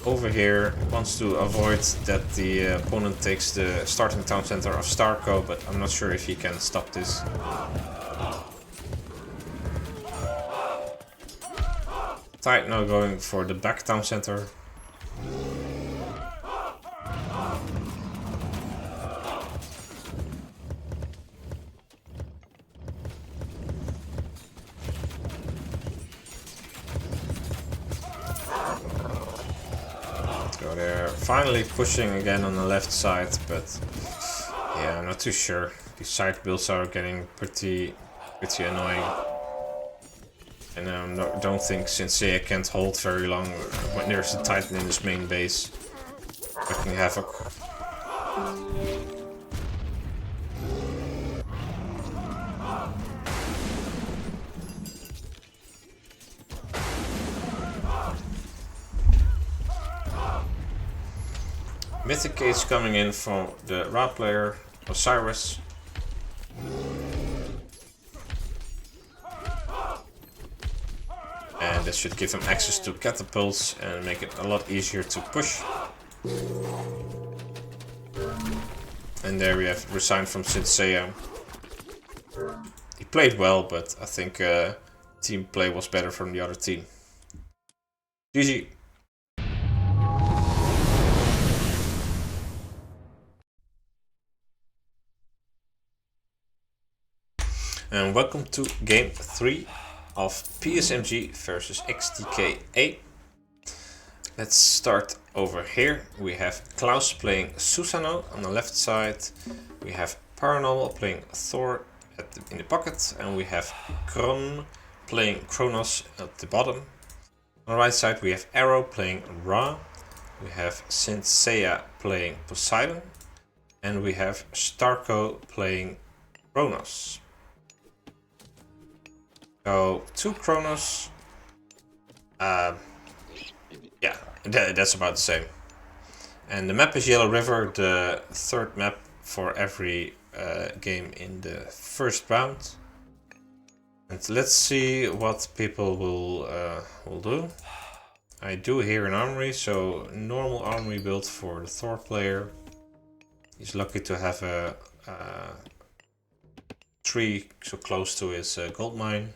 Over here, wants to avoid that the opponent takes the starting town center of Starco, but I'm not sure if he can stop this. Titan now going for the back town center. So they're finally pushing again on the left side, but yeah, I'm not too sure. These side builds are getting pretty annoying. And I don't think Sensei can't hold very long when there's a Titan in his main base, wrecking havoc. Mythic is coming in from the Ra player, Osiris. And this should give him access to catapults and make it a lot easier to push. And there we have resigned from Sensei. He played well, but I think team play was better from the other team. GG. And welcome to game 3 of PSMG versus XTK. Let's start over here. We have Klaus playing Susano on the left side. We have Paranormal playing Thor in the pocket. And we have Kron playing Kronos at the bottom. On the right side we have Arrow playing Ra. We have Sensei playing Poseidon. And we have Starco playing Kronos. So 2 Kronos. Yeah, That's about the same. And the map is Yellow River, the third map for every game in the first round. And let's see what people will do. I do hear an armory, so normal armory build for the Thor player. He's lucky to have a tree so close to his gold mine.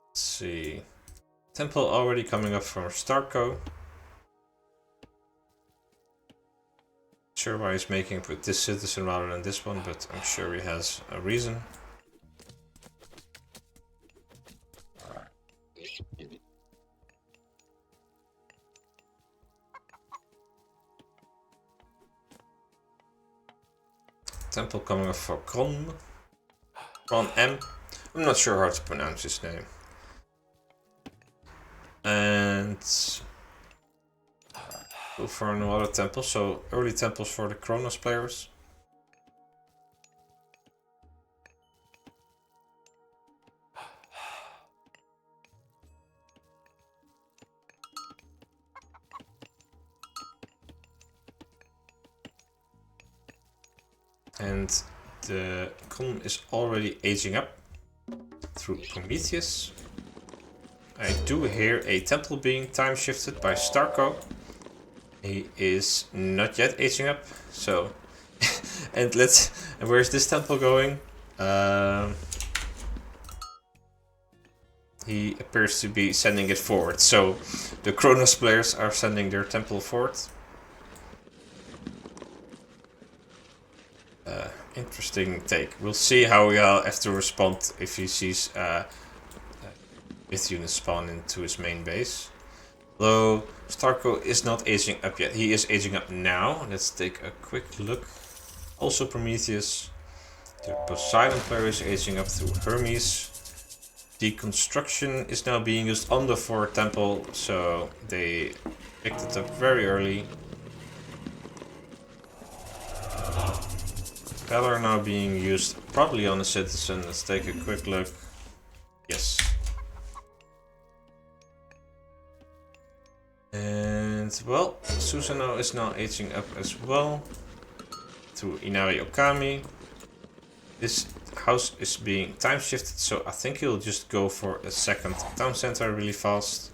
Let's see. Temple already coming up from Starco. Sure why he's making it with this citizen rather than this one, but I'm sure he has a reason. Temple coming up for Kron. Kron M. I'm not sure how to pronounce his name. And go for another temple, so early temples for the Kronos players. And the Kron is already aging up through Prometheus. I do hear a temple being time shifted by Starco. He is not yet aging up, so and where's this temple going? He appears to be sending it forward, so the Kronos players are sending their temple forward. Interesting take. We'll see how he'll have to respond if he sees Myth units spawn into his main base. Though Starco is not aging up yet. He is aging up now. Let's take a quick look. Also Prometheus. The Poseidon player is aging up through Hermes. Deconstruction is now being used on the 4th temple, so they picked it up very early. Valor now being used probably on a citizen. Let's take a quick look. Yes. And well, Susanoo is now aging up as well to Inari Okami. This house is being time shifted, so I think he'll just go for a second town center really fast.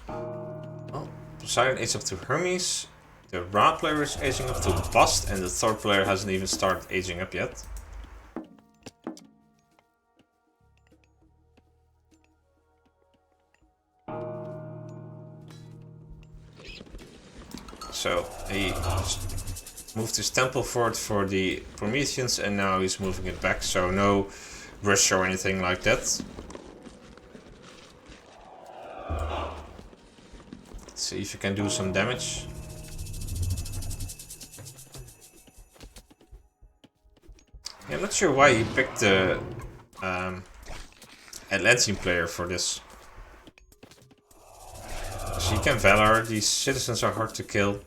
Oh, Poseidon aged up to Hermes. The Ra player is aging up to Bast, and the Thor player hasn't even started aging up yet. So he moved his temple forward for the Prometheans, and now he's moving it back, so no rush or anything like that. Let's see if you can do some damage. Yeah, I'm not sure why he picked the Atlantean player for this. So he can Valor, these citizens are hard to kill.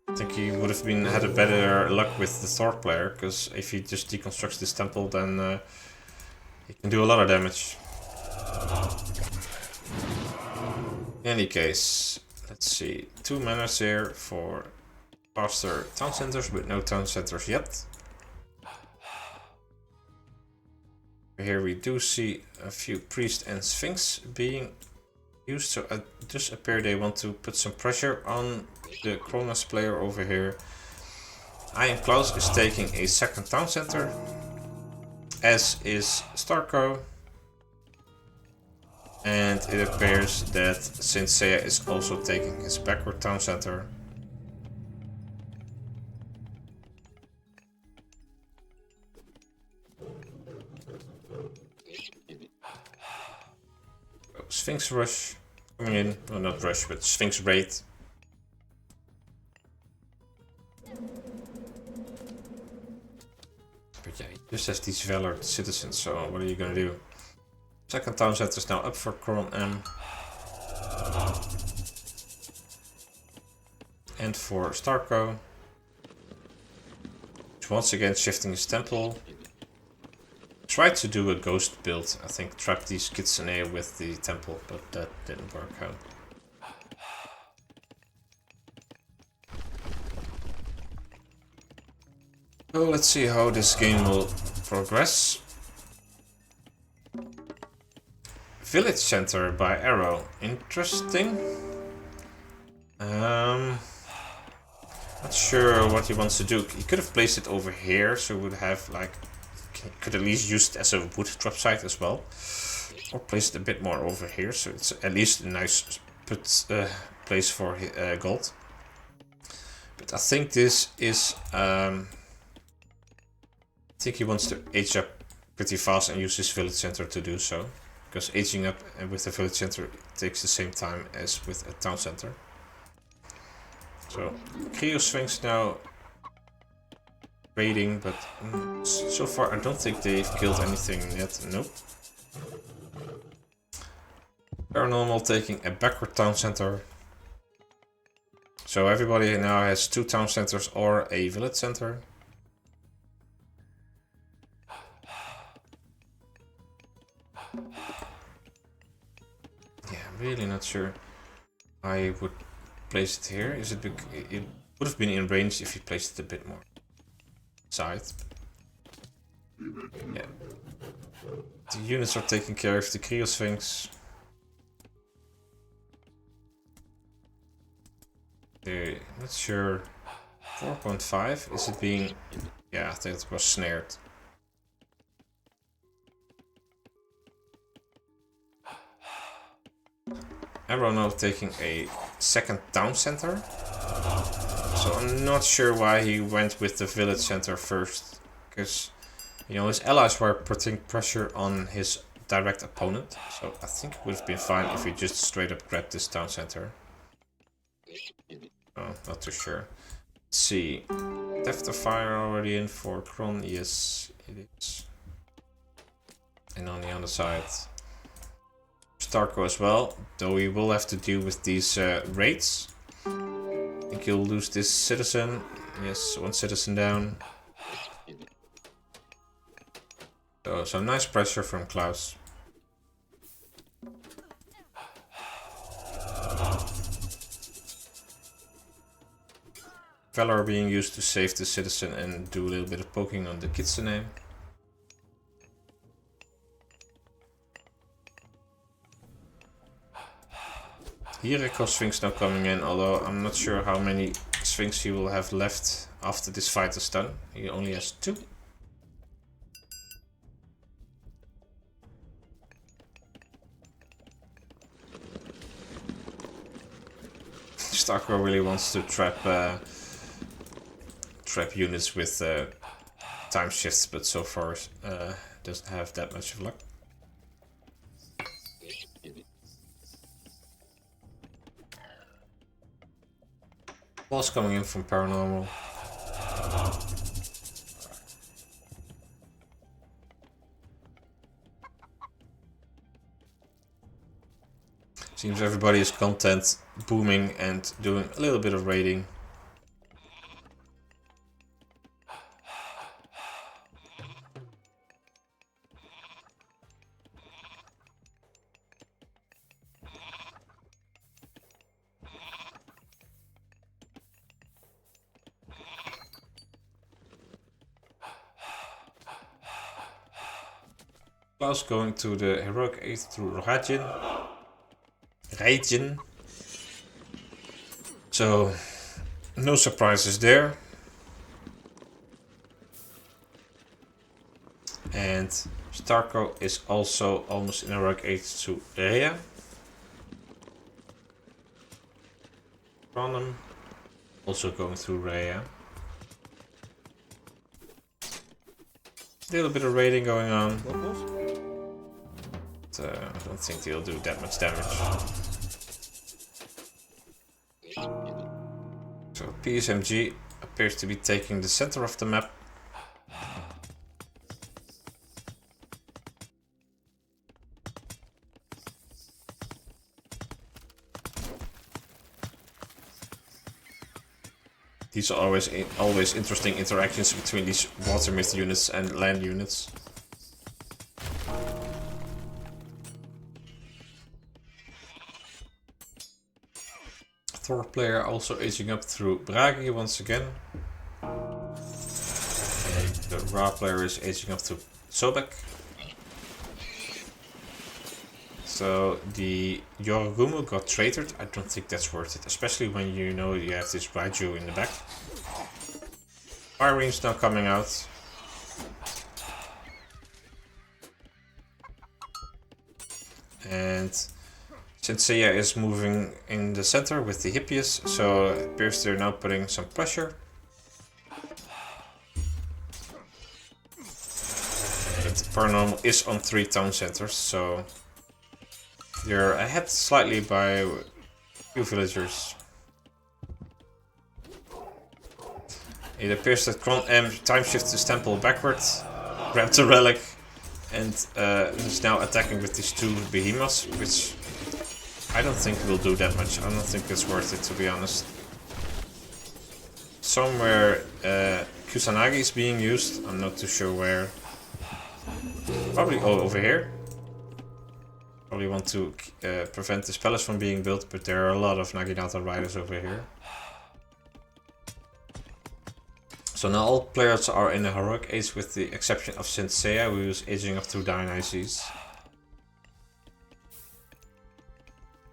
I think he would have had a better luck with the Thor player, because if he just deconstructs this temple, then he can do a lot of damage. In any case, let's see, 2 manas here for faster town centers, but no town centers yet. Here we do see a few Priest and Sphinx being used, so it does appear they want to put some pressure on the Kronos player over here. I Am Klaus is taking a second town center, as is Starco. And it appears that Senseiya is also taking his backward town center. Sphinx Rush coming in, well not Rush, but Sphinx Raid. But yeah, he just has these Valor citizens, so what are you gonna do? Second town center is now up for Kron M. and for Starco. Once again shifting his temple. Tried to do a ghost build, I think trap these Kitsune with the temple, but that didn't work out. So let's see how this game will progress. Village center by arrow, interesting. Not sure what he wants to do. He could have placed it over here, so would have like, could at least use it as a wood drop site as well, or place it a bit more over here, so it's at least a nice place for gold. But I think this is, I think he wants to age up pretty fast and use his village center to do so, because aging up with the village center takes the same time as with a town center. So, Cryo Sphinx now raiding, but so far I don't think they've killed anything yet. Nope. Paranormal taking a backward town center. So everybody now has 2 town centers or a village center. Yeah, I'm really not sure I would place it here. Is it? It would have been in range if you placed it a bit more side. Yeah. The units are taking care of the Cryo Sphinx. Not sure. 4.5. Is it being? Yeah, I think it was snared. Arrow now taking a second town center. So I'm not sure why he went with the village center first. Because, you know, his allies were putting pressure on his direct opponent. So I think it would have been fine if he just straight up grabbed this town center. Oh, not too sure. Let's see. Theft of Fire already in for Kron? Yes, it is. And on the other side, Starco as well, though he will have to deal with these raids. I think he'll lose this citizen. Yes, 1 citizen down. So some nice pressure from Klaus. Valor being used to save the citizen and do a little bit of poking on the Kitsune. Here a Sphinx now coming in, although I'm not sure how many Sphinx he will have left after this fight is done. He only has 2. Starco really wants to trap units with time shifts, but so far doesn't have that much of luck. Balls coming in from Paranormal. Seems everybody is content booming and doing a little bit of raiding. Klaus going to the heroic aid through Rajin. So no surprises there. And Starco is also almost in heroic aid to Rhea. Random also going through Rhea. A little bit of raiding going on. But, I don't think they'll do that much damage. So PSMG appears to be taking the center of the map. These are always interesting interactions between these water myth units and land units. Thor player also aging up through Bragi once again. And the Ra player is aging up to Sobek. So the Yorugumu got traitored. I don't think that's worth it, especially when you know you have this Raiju in the back. Firebeam's now coming out. And Senseiya is moving in the center with the Hippias, so it appears they're now putting some pressure. But Paranormal is on 3 town centers, so they're ahead slightly by a few villagers. It appears that Kron M time shifts his temple backwards, grabbed the relic, and is now attacking with these 2 behemoths, which I don't think will do that much. I don't think it's worth it, to be honest. Somewhere Kusanagi is being used. I'm not too sure where. Probably over here. Probably want to prevent this palace from being built, but there are a lot of Naginata riders over here. So now all players are in a heroic age with the exception of Senseiya, who is aging up to Dionysus.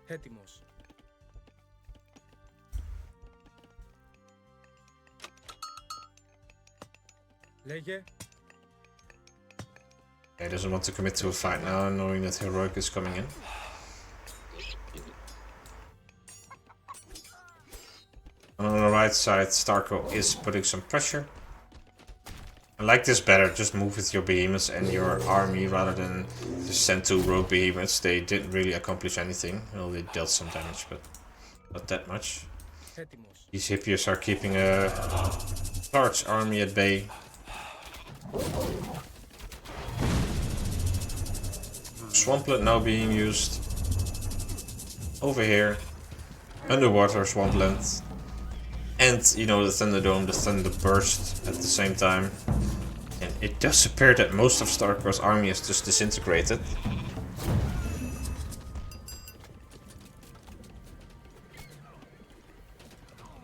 Έτοιμος. Λέγε. He doesn't want to commit to a fight now, knowing that heroic is coming in. And on the right side, Starko is putting some pressure. I like this better, just move with your behemoths and your army rather than just send 2 rogue behemoths. They didn't really accomplish anything. Well, they dealt some damage, but not that much. These Hippias are keeping a large army at bay. Swampland now being used over here. Underwater Swampland. And, you know, the Thunderdome, the Thunder Burst at the same time. And it does appear that most of Starko's army is just disintegrated.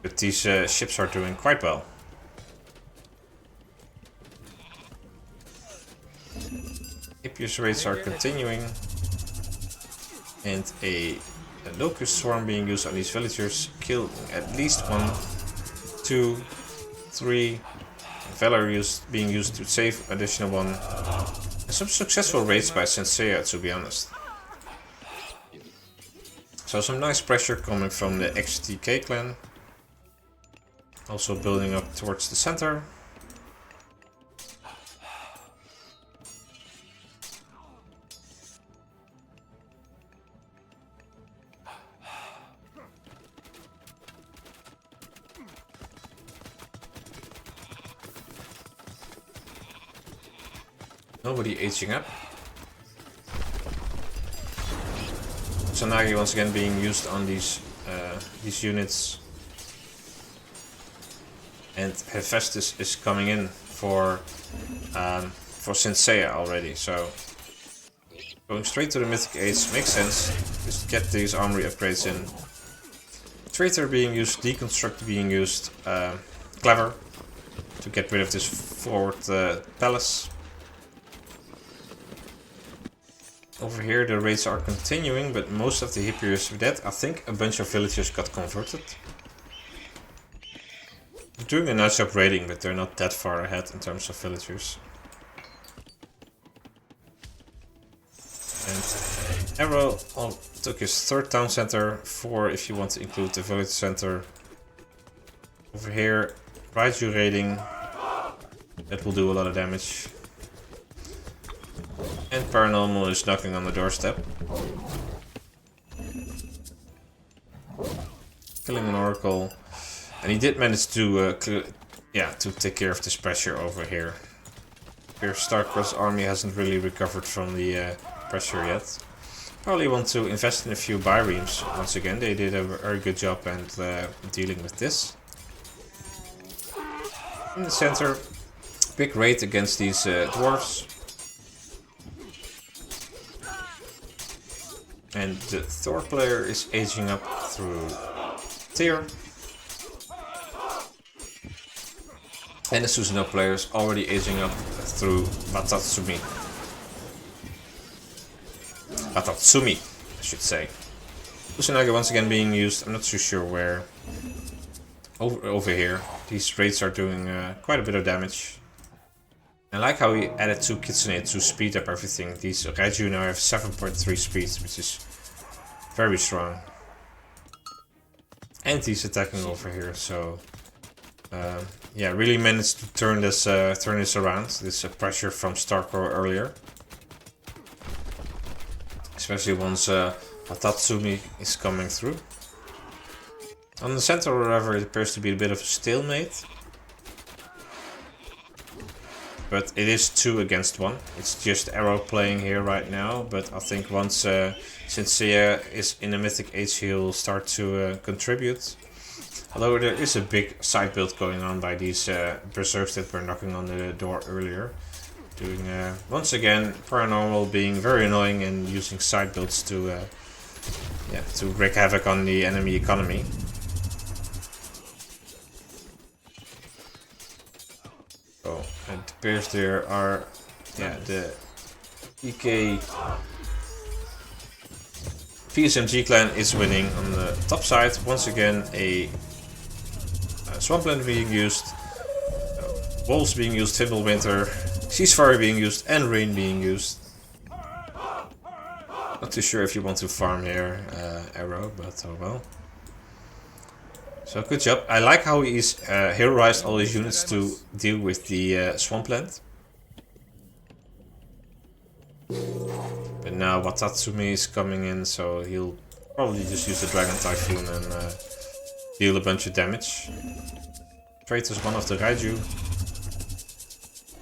But these ships are doing quite well. Hippias raids are continuing. And a Locust Swarm being used on these villagers, killing at least 1, 2, 3. Valor being used to save additional 1. And some successful raids by Senseiya, to be honest. So some nice pressure coming from the XTK clan. Also building up towards the center. Nobody aging up. Kusanagi once again being used on these units. And Hephaestus is coming in for Senseiya already, so going straight to the Mythic Age makes sense. Just get these armory upgrades in. Traitor being used, Deconstruct being used, Clever to get rid of this forward palace. Over here the raids are continuing, but most of the Hippias are dead. I think a bunch of villagers got converted. They're doing a nice job raiding, but they're not that far ahead in terms of villagers. And Arrow took his 3rd town center, 4 if you want to include the village center. Over here, Raiju raiding. That will do a lot of damage. And Paranormal is knocking on the doorstep. Killing an Oracle. And he did manage to take care of this pressure over here. Here Starkro's army hasn't really recovered from the pressure yet. Probably want to invest in a few Bireams once again. They did a very good job and dealing with this. In the center, big raid against these dwarves. And the Thor player is aging up through tier. And the Susanoo player is already aging up through Watatsumi. Watatsumi, I should say. Kusanagi once again being used, I'm not too sure where. Over here. These raids are doing quite a bit of damage. I like how he added 2 Kitsune to speed up everything. These Raiju now have 7.3 speed, which is very strong. And he's attacking over here, so yeah, really managed to turn this around. This pressure from Starcore earlier, especially once Watatsumi is coming through. On the center, however, it appears to be a bit of a stalemate. But it is 2 against 1. It's just Arrow playing here right now. But I think once Sensei is in the Mythic Age, he'll start to contribute. Although there is a big side build going on by these berserks that were knocking on the door earlier. Doing once again Paranormal being very annoying and using side builds to wreak havoc on the enemy economy. Oh, it appears there are the EK PSMG clan is winning on the top side. Once again a Swampland being used, Wolves being used, Fimbulwinter, Ceasefire being used, and Rain being used. Not too sure if you want to farm here, Arrow, but oh well. So good job. I like how he's heroized all his units to deal with the Swampland. But now Watatsumi is coming in, so he'll probably just use the Dragon Typhoon and deal a bunch of damage. Traitors one of the Raiju.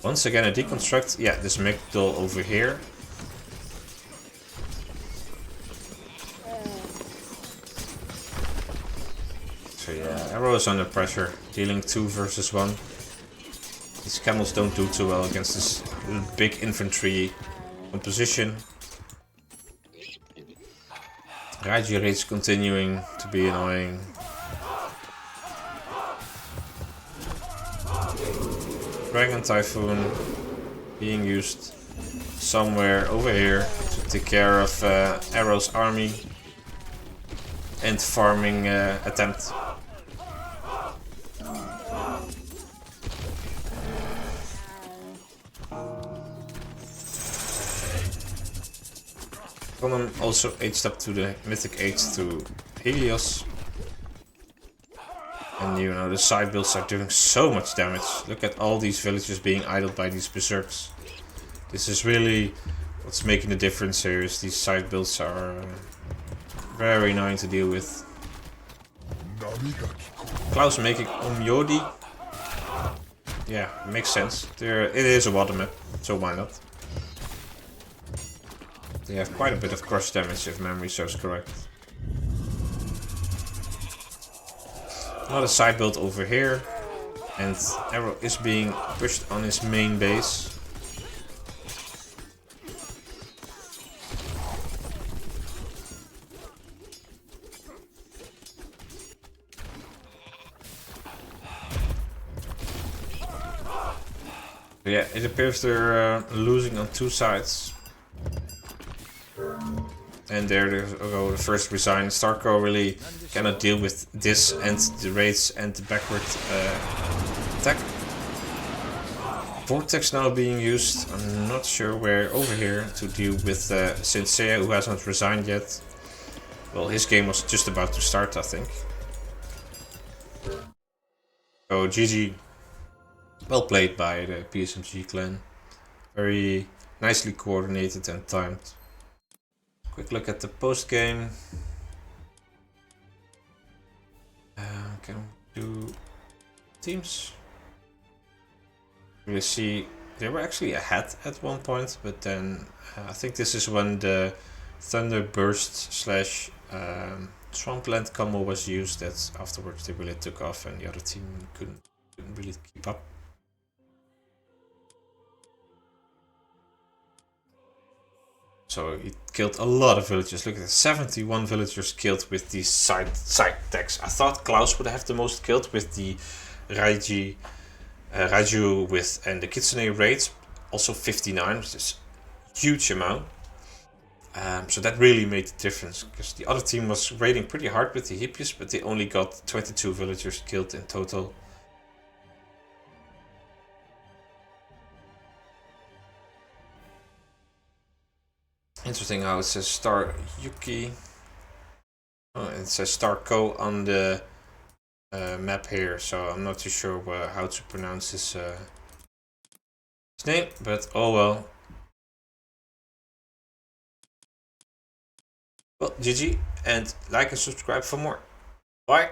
Once again a deconstruct. Yeah, this Migdol over here. So yeah, Arrow is under pressure, dealing 2 versus 1. These camels don't do too well against this big infantry composition. Raiju raids continuing to be annoying. Dragon Typhoon being used somewhere over here to take care of Arrow's army and farming attempt. Conan also aged up to the Mythic Age through Helios. And you know, the side builds are doing so much damage. Look at all these villages being idled by these berserks. This is really what's making the difference here, is these side builds are very annoying to deal with. Klaus making Omyodi. Yeah, makes sense. It is a water map, so why not? They have quite a bit of crush damage if memory serves correct. Another side build over here, and Arrow is being pushed on his main base. Yeah, it appears they're losing on 2 sides. And there they go, the first resign. Starco really cannot deal with this and the raids and the backward attack. Vortex now being used. I'm not sure where over here to deal with Sensei, who hasn't resigned yet. Well, his game was just about to start, I think. So GG. Well played by the PSMG clan. Very nicely coordinated and timed. Quick look at the post game. Can we do teams? We see they were actually ahead at one point, but then I think this is when the Thunder Burst slash Swampland combo was used. That afterwards they really took off, and the other team couldn't really keep up. So he killed a lot of villagers. Look at that, 71 villagers killed with these side attacks. I thought Klaus would have the most killed with the Raiju and the Kitsune raids. Also 59, which is a huge amount. So that really made the difference, because the other team was raiding pretty hard with the Hippies, but they only got 22 villagers killed in total. Interesting how it says Star Yuki. Oh, it says Star Ko on the map here, so I'm not too sure how to pronounce his name, but oh well. Well, GG, and like and subscribe for more. Bye!